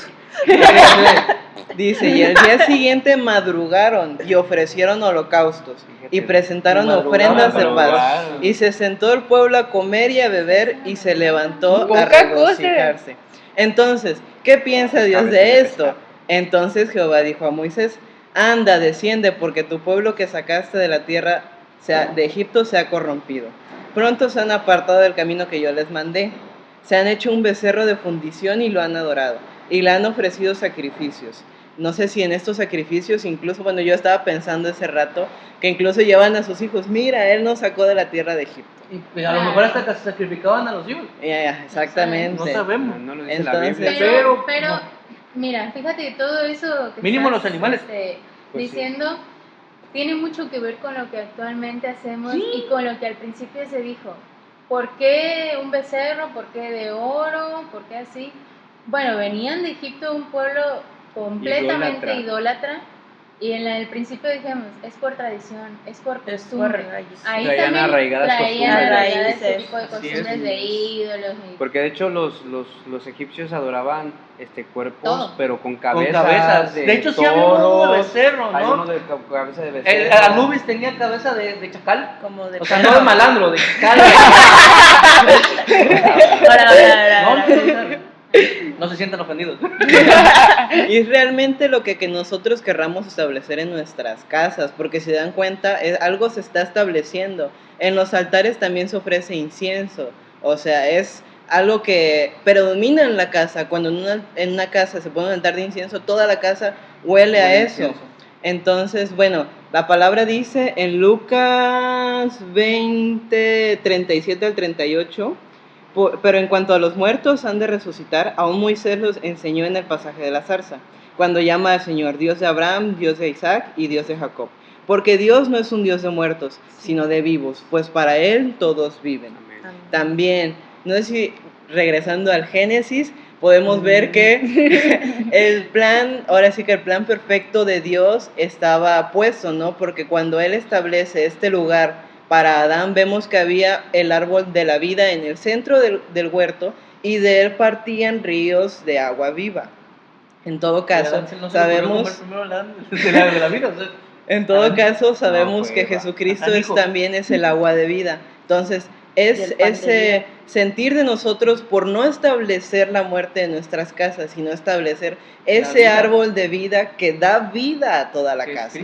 C: Dice, y el día siguiente madrugaron y ofrecieron holocaustos y presentaron ofrendas de paz. Y se sentó el pueblo a comer y a beber y se levantó a
E: Poca cosa.
C: regocijarse. Entonces, ¿qué piensa Dios de esto? Entonces Jehová dijo a Moisés, anda, desciende, porque tu pueblo que sacaste de la tierra de Egipto se ha corrompido. Pronto se han apartado del camino que yo les mandé. Se han hecho un becerro de fundición y lo han adorado. Y le han ofrecido sacrificios. No sé si en estos sacrificios, incluso, bueno, yo estaba pensando ese rato, que incluso llevan a sus hijos, mira, él nos sacó de la tierra de Egipto.
B: Y a lo mejor hasta que se sacrificaban a los hijos.
C: Ya, exactamente.
B: No sabemos.
A: No lo dice la
C: Entonces,
A: Biblia.
F: Pero mira, fíjate, todo eso que
B: Mínimo
F: estás,
B: los animales.
A: Pues
F: diciendo tiene mucho que ver con lo que actualmente hacemos y con lo que al principio se dijo. ¿Por qué un becerro? ¿Por qué de oro? ¿Por qué así? Bueno, venían de Egipto un pueblo completamente idólatra. Y en el principio dijimos, es por tradición, es por costumbre. Ahí
A: Traían
F: también
A: arraigadas
F: traían
A: costumbres.
F: arraigadas ese
D: Raíces.
F: tipo de
A: Así es.
F: costumbres de ídolos.
A: Porque de hecho los egipcios adoraban cuerpos,
F: Todo.
A: pero con
B: Con
A: cabezas.
B: cabezas. De hecho, sí había uno de becerro,
A: Hay uno
B: ¿no?
A: de cabeza de
B: El
A: becerro.
B: Anubis tenía cabeza de chacal.
D: Como de
B: O sea, no de malandro, de chacal.
D: Ahora.
B: No se sientan ofendidos.
C: y es realmente lo que nosotros querramos establecer en nuestras casas, porque si dan cuenta, algo se está estableciendo. En los altares también se ofrece incienso, o sea, es algo que predomina en la casa. Cuando en una casa se pone un altar de incienso, toda la casa huele a eso. Entonces, bueno, la palabra dice en Lucas 20, 37 al 38, pero en cuanto a los muertos han de resucitar, aún Moisés los enseñó en el pasaje de la zarza, cuando llama al Señor Dios de Abraham, Dios de Isaac y Dios de Jacob. Porque Dios no es un Dios de muertos, sino de vivos, pues para Él todos viven.
A: Amén.
C: También, no sé si regresando al Génesis, podemos ver que el plan, ahora sí que el plan perfecto de Dios estaba puesto, ¿no? Porque cuando Él establece este lugar para Adán, vemos que había el árbol de la vida en el centro del huerto y de él partían ríos de agua viva. En todo caso, sabemos... En todo caso, sabemos que Jesucristo también es el agua de vida. Entonces, es ese sentir de nosotros por no establecer la muerte en nuestras casas, sino establecer ese árbol de vida que da vida a toda la casa.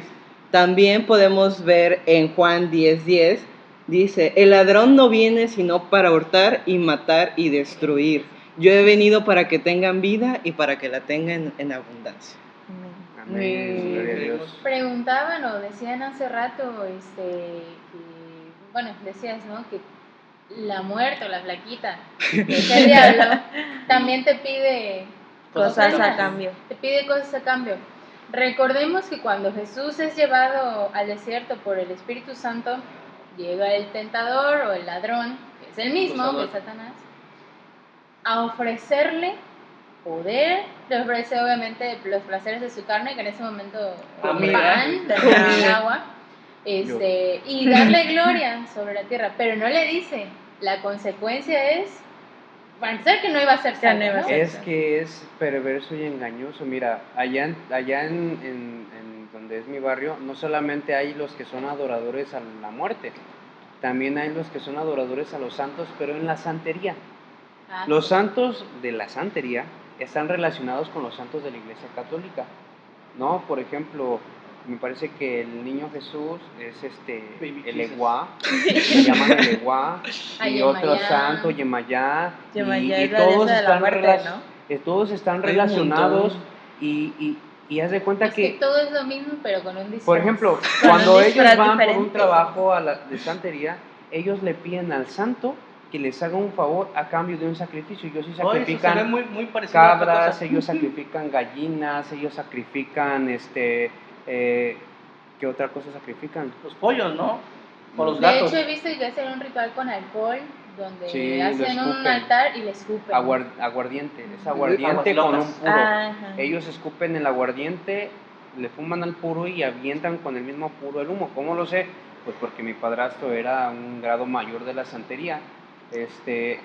C: También podemos ver en Juan 10:10, dice, el ladrón no viene sino para hurtar y matar y destruir. Yo he venido para que tengan vida y para que la tengan en abundancia.
A: Amén. Gloria a Dios.
F: Preguntaban o decían hace rato, bueno, decías, ¿no? Que la muerte o la flaquita, que es el diablo, también te pide
D: Cosas a cambio.
F: Te pide cosas a cambio. Recordemos que cuando Jesús es llevado al desierto por el Espíritu Santo, llega el tentador o el ladrón, que es el mismo que Satanás, a ofrecerle poder, le ofrece obviamente los placeres de su carne, que en ese momento pan, agua, y darle gloria sobre la tierra, pero no le dice, la consecuencia es, para empezar, que no iba a ser salvo, ¿no?
A: Es que es perverso y engañoso. Mira, allá en donde es mi barrio, no solamente hay los que son adoradores a la muerte, también hay los que son adoradores a los santos, pero en la santería. Los santos de la santería están relacionados con los santos de la Iglesia Católica, ¿no? Por ejemplo, me parece que el niño Jesús es el Eguá, se llaman el Eguá, y otro santo, Yemayá, y todos están todos están relacionados y haz de cuenta
F: que todo es lo mismo, pero con un disfraz.
A: Por ejemplo, cuando ellos van por un trabajo de santería, ellos le piden al santo que les haga un favor a cambio de un sacrificio. Ellos sí
B: Oye, eso se ve
A: sacrifican
B: muy parecido a otra
A: cabras,
B: cosa.
A: ellos sacrifican gallinas, ellos sacrifican, ¿qué otra cosa sacrifican?
B: Los pollos, ¿no? O los
F: De
B: gatos.
F: hecho, he visto que hacen un ritual con alcohol, donde
A: Sí, lo
F: hacen un
A: escupen.
F: altar y le escupen.
A: Aguardiente, es aguardiente
B: Aguas
A: con un
B: locas.
A: puro.
D: Ajá.
A: Ellos escupen el aguardiente, le fuman al puro y avientan con el mismo puro el humo. ¿Cómo lo sé? Pues porque mi padrastro era un grado mayor de la santería,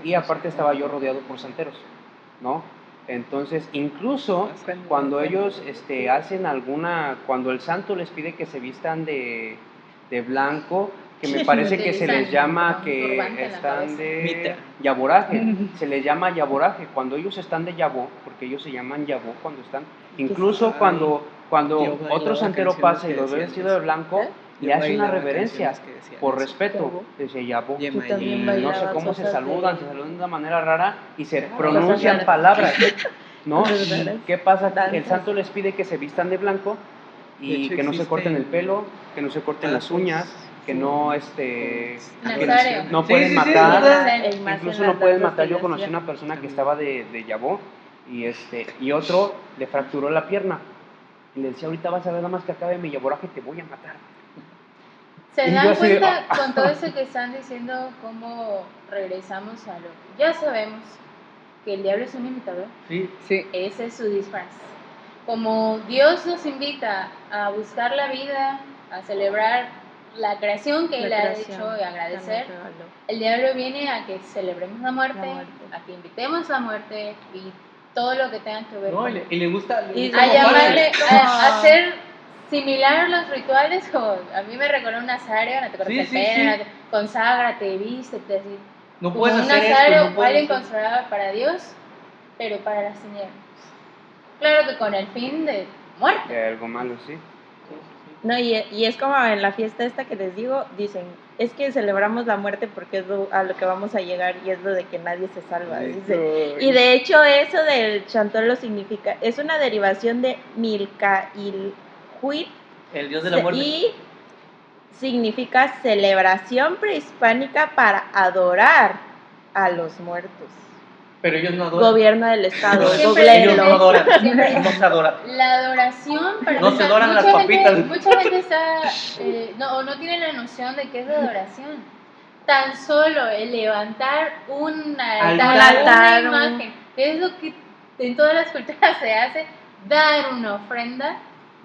A: y aparte estaba yo rodeado por santeros, ¿no? Entonces, incluso cuando ellos hacen cuando el santo les pide que se vistan de blanco, que me parece que se les llama
F: Utilizan un turbante
A: que
F: en la
A: están
F: cabeza.
A: de
C: Mitra.
A: yaboraje, se les llama yaboraje, cuando ellos están de yabó, porque ellos se llaman yabó cuando están, incluso cuando
C: Yo bailaba
A: otro santero
C: canciones
A: pasa y
C: que
A: los ve
C: decían
A: vestido de
C: eso.
A: blanco,
D: ¿Eh?
A: le
C: Yo
A: hace una
C: bailaba
A: reverencia,
C: canciones que decían
A: por
C: eso.
A: respeto,
D: Yabó.
A: dice yabó.
C: Yema,
D: Tú también
A: Y
C: yema.
A: no sé
D: bailabas
A: cómo se
D: cosas
A: saludan,
D: de-
A: se saludan de una manera rara y se
D: Cosas
A: pronuncian
D: raras.
A: palabras, ¿no?
D: Cosas
A: ¿Y
D: raras.
A: qué pasa? El
D: Danzas.
A: santo les pide que se vistan de blanco
C: De
A: y
C: hecho,
A: que no se corten el
C: existen
A: pelo, que no se corten las
C: pasos,
A: uñas, que
C: sí,
A: no,
F: Nazario.
A: no
B: Sí,
A: pueden
B: sí, sí,
A: matar,
B: ¿verdad?
D: Y más
A: incluso
D: en
A: no
D: las
A: pueden
D: danzas
A: matar.
D: que
A: Yo
D: yo
A: conocí
D: hacía.
A: una persona que
C: También.
A: estaba de Yabó y otro le fracturó la pierna y le decía, ahorita vas a ver nada más que acabe mi yaboraje, te voy a matar.
F: ¿Se
A: Y
F: dan
A: yo así de,
F: cuenta con todo eso que están diciendo cómo regresamos a lo que ya sabemos? Que el diablo es un imitador.
B: Sí.
E: Sí.
F: Ese es su disfraz. Como Dios nos invita a buscar la vida, a celebrar la creación que Él ha hecho y agradecer, el diablo viene a que celebremos la muerte, a que invitemos la muerte y todo lo que tenga que ver
B: No,
F: con
B: y le gusta. le
D: Y
B: gusta
F: a
B: mofarse.
F: llamarle,
D: Como-
F: a hacer similar a los rituales, como a mí me recordó un nazario, no te cortes
B: Sí,
F: el
B: sí,
F: pelo,
B: sí.
F: no te- conságrate, vístete, así.
B: No
F: Como
B: puedes
F: un
B: hacer
F: nazario,
B: esto, no puedes
F: alguien
B: hacer-
F: consagrado para Dios, pero para las tinieblas. Claro que con el fin de muerte.
A: de algo malo, sí.
D: No, y es como en la fiesta esta que les digo, dicen, es que celebramos la muerte porque es a lo que vamos a llegar y es lo de que nadie se salva. Dice. Y de hecho eso del chantolo significa, es una derivación de Milcailhuitl
B: El dios de la muerte.
D: y significa celebración prehispánica para adorar a los muertos.
B: Pero ellos no adoran.
D: Gobierno del estado,
F: Siempre-
B: Ellos no
D: googleenlo.
B: adoran.
F: Siempre-
B: No se adoran.
F: La adoración, para
B: No se
F: empezar,
B: adoran las
F: mucha
B: papitas.
F: mucha gente está, no tiene la noción de qué es la adoración. Tan solo el levantar un altar,
D: altar,
F: una imagen, que es lo que en todas las culturas se hace, dar una ofrenda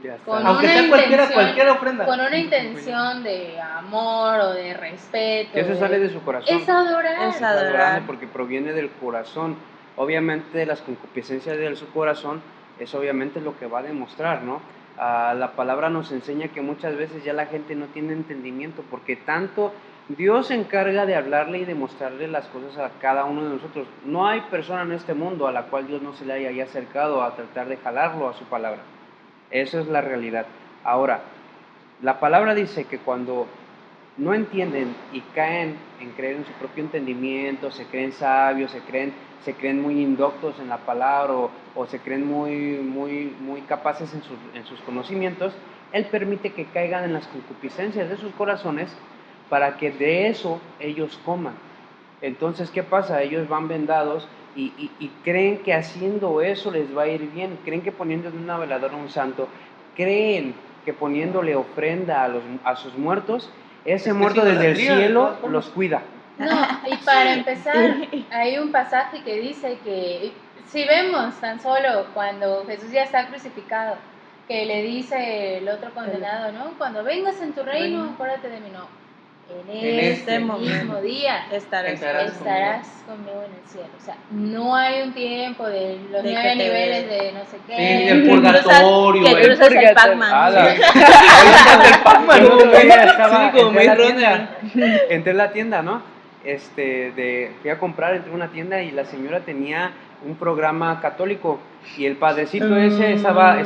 A: Ya está.
F: con
B: Aunque
F: una
B: sea
F: intención,
B: cualquier ofrenda.
F: con una intención de amor o de respeto.
A: Que eso sale de su corazón.
F: Es adorar.
D: Es
A: Es
D: adorar.
A: adorable porque proviene del corazón. Obviamente de las concupiscencias de su corazón es obviamente lo que va a demostrar, ¿no? La palabra nos enseña que muchas veces ya la gente no tiene entendimiento porque tanto Dios se encarga de hablarle y de mostrarle las cosas a cada uno de nosotros. No hay persona en este mundo a la cual Dios no se le haya acercado a tratar de jalarlo a su palabra. Eso es la realidad. Ahora, la palabra dice que cuando no entienden y caen en creer en su propio entendimiento, se creen sabios, se creen muy indoctos en la palabra o se creen muy capaces en sus conocimientos, Él permite que caigan en las concupiscencias de sus corazones para que de eso ellos coman. Entonces, ¿qué pasa? Ellos van vendados y creen que haciendo eso les va a ir bien, creen que poniéndole una veladora a un santo, creen que poniéndole ofrenda a sus muertos, ese
B: Es que
A: muerto
B: es
A: desde el
B: idolatría, de
A: cielo
B: todas formas.
A: los cuida.
F: No, y para empezar, hay un pasaje que dice que si vemos tan solo cuando Jesús ya está crucificado, que le dice el otro condenado, ¿no? Cuando vengas en tu reino, acuérdate de mí, no. En este mismo día
D: estarás
F: estarás conmigo en el cielo. O sea, no hay un tiempo de los
D: De que
F: 9
D: te
F: niveles
D: ve.
F: de no sé qué.
B: Sí, el purgatorio.
D: Que cruzas el
E: purgatorio.
D: Pac-Man.
A: Yo el otro día estaba-
C: Sí, como
A: entré a la
C: Maze
A: tienda, entré a la tienda, ¿no? Fui a comprar, entré a una tienda y la señora tenía un programa católico y el padrecito ese estaba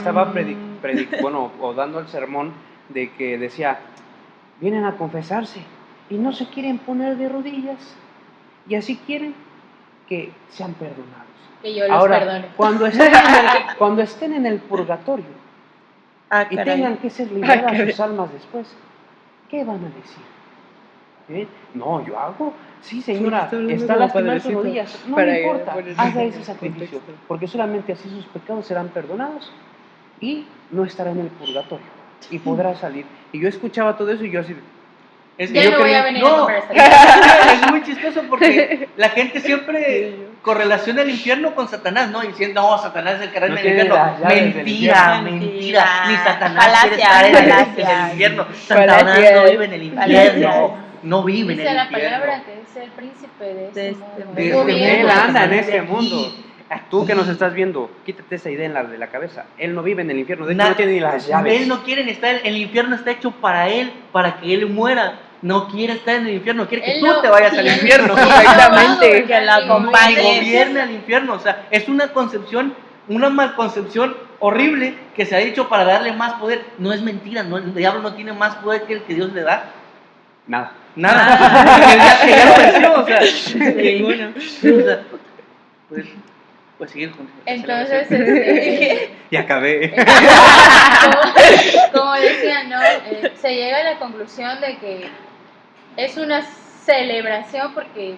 A: o dando el sermón de que decía, vienen a confesarse y no se quieren poner de rodillas y así quieren que sean perdonados.
F: Que yo los
A: Ahora,
F: perdone.
A: cuando estén en el purgatorio
D: Ah,
A: y
D: caray.
A: tengan que ser liberadas
E: caray.
A: sus almas después, ¿qué van a decir? No, yo hago. Sí, señora,
C: Está hablando
A: está
C: como
A: lastimada sus
C: padrecito.
A: rodillas. No
C: Para
A: me importa,
C: poner
A: haga
C: en
A: ese sacrificio,
C: contexto.
A: porque solamente así sus pecados serán perdonados y no estará en el purgatorio y podrá salir. Y yo escuchaba todo eso y yo así,
B: Es
F: Ya
A: yo
F: no voy
A: quería-
F: a venir
B: no.
F: a comprar esta
B: Es muy chistoso porque la gente siempre correlaciona el infierno con Satanás, ¿no? Y diciendo, no, Satanás es el que reina
A: No
B: en el
A: tiene
B: infierno.
A: las llaves del
B: Mentira,
D: infierno.
B: mentira. Ni Satanás
D: Falacias,
B: quiere estar en el
D: falacias.
B: infierno. Satanás no
E: Falacias.
B: vive en el infierno. No vive en
F: Dice
B: el
F: la
B: infierno.
F: palabra que es el príncipe de este mundo.
B: de
F: el
B: este
F: gobierno.
A: Él anda en
B: de
A: este
B: aquí.
A: mundo. Tú que nos estás viendo, quítate esa idea de la cabeza. Él no vive en el infierno, de hecho
B: Na-
A: no tiene ni las llaves.
B: Él no quiere estar, el infierno está hecho para él, para que él muera. No quiere estar en el infierno, quiere que
F: Él
B: tú
F: no-
B: te vayas al
F: y él-
B: infierno.
F: y él no va a
E: Exactamente.
F: gobernar
D: Que la
F: ningún
D: acompañe.
B: Y
F: mundo.
B: gobierne al infierno. O sea, es una concepción, una malconcepción horrible que se ha hecho para darle más poder. No es mentira, no, el diablo no tiene más poder que el que Dios le da.
A: Nada.
B: Nada. que ya lo venció, o sea,
C: Ninguno.
B: o sea, pues seguir con
F: Entonces,
A: Y acabé.
F: como decía, ¿no? Se llega a la conclusión de que es una celebración porque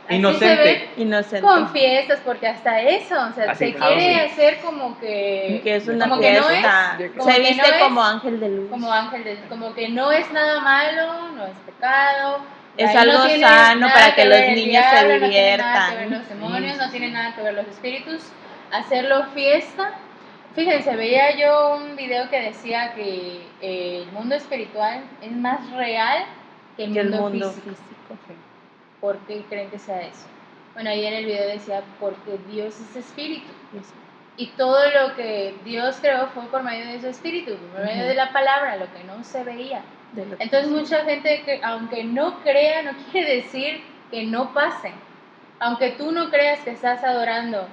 F: así
B: Inocente.
F: se ve
D: Inocente.
F: con fiestas, porque hasta eso, o sea,
A: Así,
F: se
A: claro,
F: quiere
A: sí.
F: hacer como que
D: Que es una
F: como que no
D: fiesta.
F: es, como
D: Se
F: que
D: viste
F: no es
D: como ángel de luz.
F: como ángel de, como que no es nada malo, no es pecado.
D: Es
F: ahí
D: algo
F: no tiene
D: sano
F: nada
D: para que los
F: ver el
D: niños se
F: diablo, no tiene nada que ver
D: diviertan.
F: los demonios, no tiene nada que ver los espíritus. Hacerlo fiesta. Fíjense, veía yo un video que decía que el mundo espiritual es más real que el
D: Que el
F: mundo,
D: mundo
F: físico.
D: físico.
F: ¿Por qué creen que sea eso? Bueno, ahí en el video decía, porque Dios es espíritu. Y todo lo que Dios creó fue por medio de su espíritu, por medio de la palabra, lo que no se veía.
D: De lo que-
F: Entonces mucha gente, que, aunque no crea, no quiere decir que no pase. Aunque tú no creas que estás adorando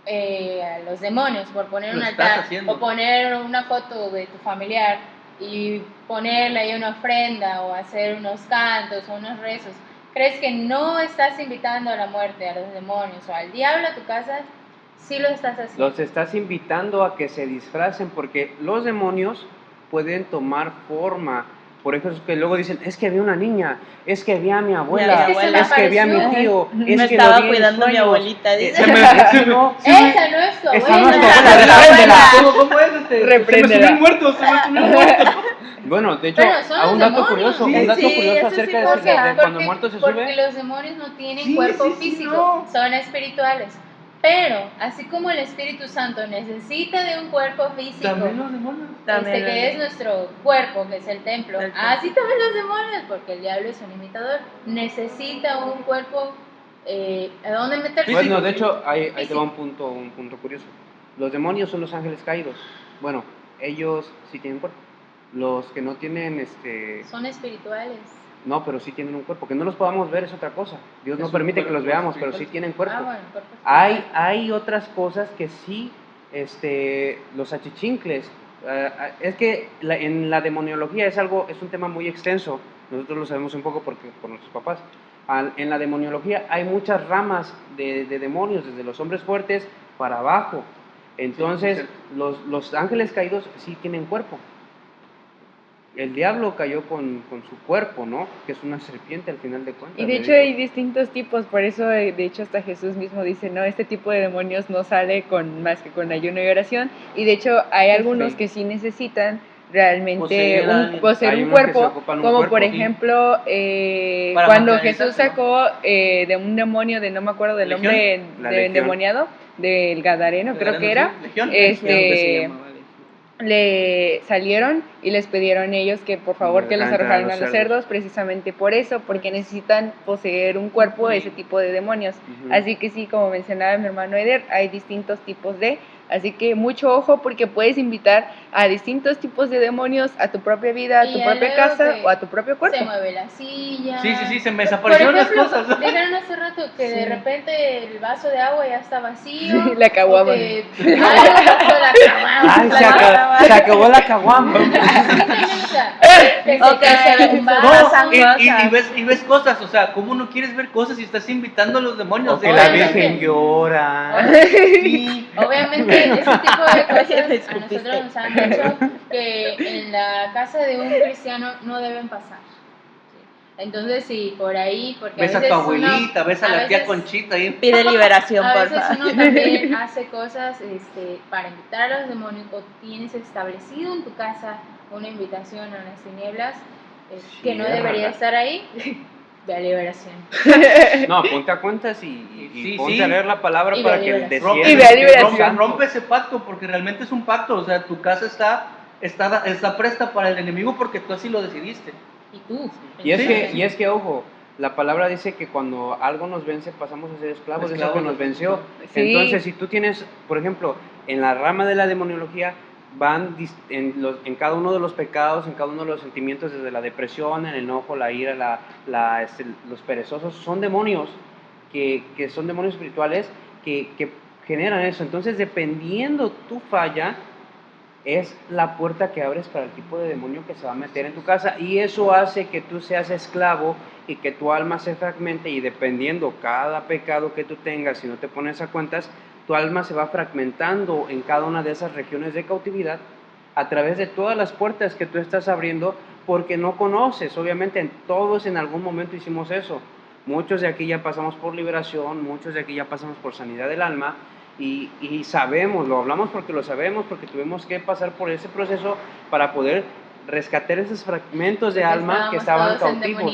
F: a los demonios por poner
B: Lo
F: un
B: estás
F: altar
B: haciendo.
F: o poner una foto de tu familiar y ponerle ahí una ofrenda o hacer unos cantos o unos rezos, crees que no estás invitando a la muerte, a los demonios o al diablo a tu casa, sí lo estás haciendo.
A: Los estás invitando a que se disfracen porque los demonios pueden tomar forma. Por ejemplo, que luego dicen, es que vi una niña, es que vi a mi abuela,
D: Es que se me
A: es que vi a mi
F: apareció.
A: tío,
D: Me
A: es que
D: estaba
A: lo vi en
D: cuidando mi
A: sueños".
D: abuelita, dice.
A: Se me no, sí,
F: Esa no es tu
A: esa no es tu
F: abuela.
A: abuela, repréndela.
B: ¿Cómo es este?
E: Repréndela.
B: Se me subió el muerto, se me subió el muerto.
A: Bueno, de hecho,
F: Pero son
A: a un
F: los
A: dato
F: demonios.
A: curioso,
F: Sí,
A: un dato
D: sí,
A: curioso
D: eso sí
A: acerca
D: pasa.
A: de cuando
F: Porque-
A: el muerto se
F: porque
A: sube.
F: los demonios no tienen
B: Sí,
F: cuerpo
B: sí, sí,
F: físico,
B: no.
F: son espirituales. Pero, así como el Espíritu Santo necesita de un cuerpo físico,
B: También los demonios.
D: También
F: que
D: los-
F: es nuestro cuerpo, que es el templo,
D: El templo.
F: así también los demonios, porque el diablo es un imitador, necesita un cuerpo a dónde meterse.
A: Bueno, de hecho, ahí te
F: Físico.
A: va un punto curioso. Los demonios son los ángeles caídos. Bueno, ellos sí tienen cuerpo. Los que no tienen,
F: Son espirituales.
A: no, pero sí tienen un cuerpo. Que no los podamos ver es otra cosa. Dios
B: Es
A: no
B: un
A: permite que
B: cuerpo
A: los veamos, pero
B: espiritual.
A: sí tienen cuerpo.
F: Ah, bueno, cuerpo espiritual.
A: Hay otras cosas que sí, los achichincles. Es que en la demoniología es un tema muy extenso. Nosotros lo sabemos un poco por nuestros papás. En la demoniología hay muchas ramas de demonios, desde los hombres fuertes para abajo. Entonces,
B: Sí,
A: los ángeles caídos sí tienen cuerpo. El diablo cayó con su cuerpo, ¿no? Que es una serpiente al final de cuentas.
E: Y de
A: le
E: hecho
A: dijo.
E: hay distintos tipos, por eso de hecho hasta Jesús mismo dice, no, este tipo de demonios no sale más que con ayuno y oración, y de hecho hay algunos que sí necesitan realmente
B: Poseer a alguien.
E: poseer
A: Hay
E: un
A: unos que se
E: cuerpo,
A: ocupan un
E: como
A: cuerpo,
E: por
A: sí.
E: ejemplo
B: Para
E: cuando
B: materializarse,
E: Jesús sacó de un demonio de no me acuerdo del
B: ¿Legión?
E: nombre
A: La
E: de
A: Legión.
E: endemoniado, del Gadareno creo que era,
B: Legión.
E: este le salieron y les pidieron ellos que por favor
A: Los
E: que los
A: dejaran
E: arrojaran a los cerdos, precisamente por eso, porque necesitan poseer un cuerpo ese tipo de demonios.
A: Ujú.
E: Así que sí, como mencionaba mi hermano Eder, hay distintos tipos de, así que mucho ojo porque puedes invitar a distintos tipos de demonios a tu propia vida, a
F: Y
E: tu
F: ya
E: propia
F: luego
E: casa
F: que
E: o a tu propio cuerpo.
F: Se mueve la silla.
B: Sí, se me
F: Por
B: desaparecieron las
F: ejemplo,
B: cosas.
F: dijeron hace rato que de
E: Sí.
F: repente el vaso de agua ya está vacío.
E: Sí, la caguama.
F: o que algo pasó la caguama.
A: Ay,
F: La
A: se acabó la caguama.
F: o sea, que
D: O que
F: cae
D: se
F: un
D: ven
F: vaso.
D: pasan
B: y
D: cosas.
B: ves cosas, o sea, ¿cómo no quieres ver cosas si estás invitando a los demonios?
A: O que la
F: Obviamente.
A: Virgen llora.
B: Sí.
F: Obviamente, ese tipo de
D: Me
F: cosas a
D: escupiste.
F: nosotros nos han dicho que en la casa de un cristiano no deben pasar. ¿sí? Entonces, sí, por ahí, porque
B: Ves a tu abuelita, ves a la tía Conchita ahí.
D: Pide liberación,
F: a
D: por
F: veces
D: favor.
F: uno también hace cosas para invitar a los demonios, o tienes establecido en tu casa una invitación a las tinieblas que no debería estar ahí. Ve a liberación.
A: No, ponte a cuentas y
B: Sí,
A: ponte
B: sí.
A: a leer la palabra
F: Y
A: para
F: ve
A: que el
F: liberación.
A: desierto
E: Y ve a liberación.
B: Rompe ese pacto, porque realmente es un pacto. O sea, tu casa está presta para el enemigo porque tú así lo decidiste.
F: Y tú.
A: Y es,
B: Sí.
A: que, ojo, la palabra dice que cuando algo nos vence pasamos a ser esclavos de eso que nos venció.
E: Sí.
A: Entonces, si tú tienes, por ejemplo, en la rama de la demoniología, van en cada uno de los pecados, en cada uno de los sentimientos, desde la depresión, el enojo, la ira, los perezosos, son demonios que son demonios espirituales que generan eso. Entonces, dependiendo tu falla, es la puerta que abres para el tipo de demonio que se va a meter en tu casa, y eso hace que tú seas esclavo y que tu alma se fragmente, y dependiendo cada pecado que tú tengas, si no te pones a cuentas, tu alma se va fragmentando en cada una de esas regiones de cautividad a través de todas las puertas que tú estás abriendo porque no conoces. Obviamente todos en algún momento hicimos eso. Muchos de aquí ya pasamos por liberación, muchos de aquí ya pasamos por sanidad del alma, y sabemos, lo hablamos porque lo sabemos, porque tuvimos que pasar por ese proceso para poder rescatar esos fragmentos de alma que estaban cautivos.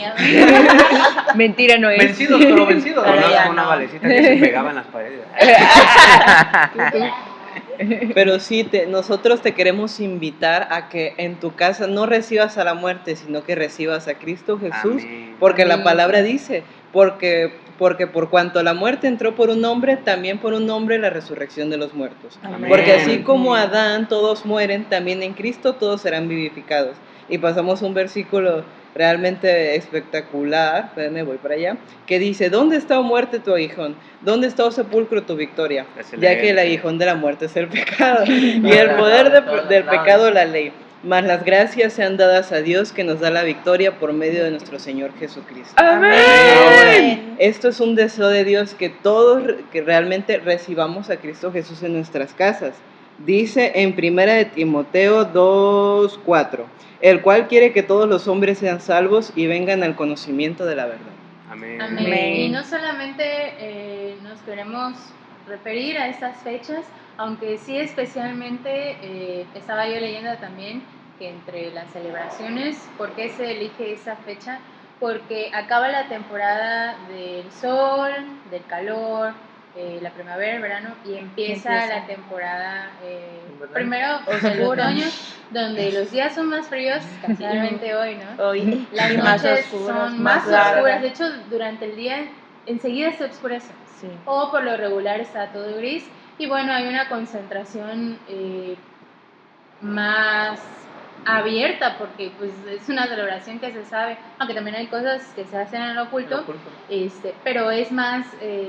E: Mentira no es.
B: Vencidos, pero vencidos.
D: Pero
A: Conozco
D: ya
A: una
D: no.
A: valecita que se pegaba en las paredes.
C: Pero sí, nosotros te queremos invitar a que en tu casa no recibas a la muerte, sino que recibas a Cristo Jesús,
A: Amén.
C: porque la
E: Amén.
C: palabra dice, porque por cuanto la muerte entró por un hombre, también por un hombre la resurrección de los muertos.
D: Amén.
C: Porque así como Adán todos mueren, también en Cristo todos serán vivificados. Y pasamos un versículo realmente espectacular, espérame, voy para allá, que dice, ¿dónde está, oh muerte, tu aguijón? ¿Dónde está, oh sepulcro, tu victoria? Ya que el aguijón de la muerte es el pecado, y el poder del pecado la ley. Mas las gracias sean dadas a Dios, que nos da la victoria por medio de nuestro Señor Jesucristo.
E: Amén.
C: Esto es un deseo de Dios, que todos que realmente recibamos a Cristo Jesús en nuestras casas. Dice en 1 de Timoteo 2:4, el cual quiere que todos los hombres sean salvos y vengan al conocimiento de la verdad.
A: Amén.
F: Amén.
E: Amén.
F: Y no solamente nos queremos referir a estas fechas, aunque sí especialmente estaba yo leyendo también que entre las celebraciones, ¿por qué se elige esa fecha? Porque acaba la temporada del sol, del calor, la primavera, el verano, y empieza la temporada primero del otoño, donde los días son más fríos, casualmente hoy, ¿no?
D: Hoy
F: Las
D: y
F: noches
D: oscuras,
F: son más
D: largas.
F: oscuras, de hecho durante el día enseguida se oscurece,
D: Sí.
F: o por lo regular está todo gris, y bueno, hay una concentración más abierta, porque pues es una celebración que se sabe, aunque también hay cosas que se hacen en lo oculto, pero es más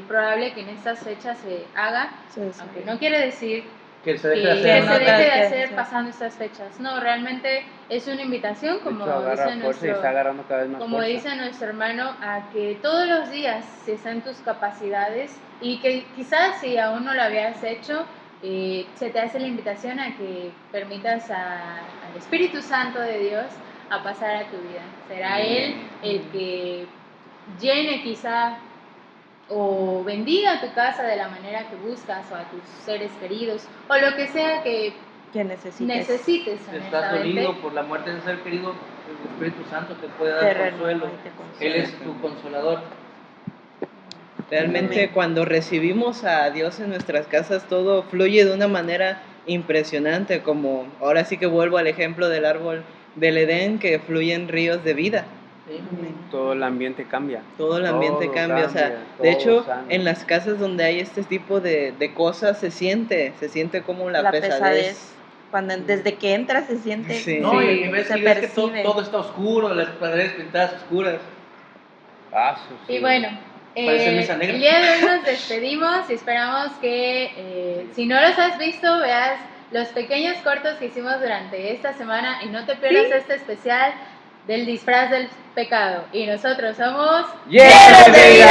F: probable que en estas fechas se haga,
D: Sí, sí.
F: aunque no quiere decir
B: Que se
F: que
B: deje de
F: se
B: hacer.
F: deje de
D: que-
F: hacer
D: sí.
F: pasando estas fechas. No, realmente es una invitación,
A: De
F: como
A: hecho, agarra
F: dice
A: fuerza y está agarrando cada vez más
F: como
A: fuerza.
F: dice nuestro hermano, a que todos los días se están tus capacidades, y que quizás si aún no lo habías hecho, se te hace la invitación a que permitas al Espíritu Santo de Dios a pasar a tu vida. Será Él el que llene quizá o bendiga tu casa de la manera que buscas, o a tus seres queridos, o lo que sea que
D: Que necesites.
F: necesites,
B: Si estás
F: honestamente.
B: dolido por la muerte de un ser querido, el Espíritu Santo te puede
D: Te
B: dar
D: renueva
B: consuelo.
D: y te consuela.
B: Él es tu consolador.
C: Realmente cuando recibimos a Dios en nuestras casas, todo fluye de una manera impresionante, como ahora sí que vuelvo al ejemplo del árbol del Edén, que fluyen ríos de vida.
B: ¿Sí?
A: Todo el ambiente cambia.
C: Todo el ambiente
A: Todo
C: cambia, o sea,
A: cambia,
C: de
A: todo
C: hecho,
A: sana.
C: en las casas donde hay este tipo de cosas se siente como la pesadez.
D: Cuando desde que entras se siente.
C: Sí.
B: No,
E: Sí,
B: y ves,
D: se
B: y ves que
D: percibe.
B: todo está oscuro, las paredes pintadas oscuras.
F: Y bueno,
B: Parece misa negra.
F: el día de hoy nos despedimos y esperamos que si no los has visto, veas los pequeños cortos que hicimos durante esta semana, y no te pierdas este especial del disfraz del pecado. Y nosotros somos
A: ¡Llenos de vida!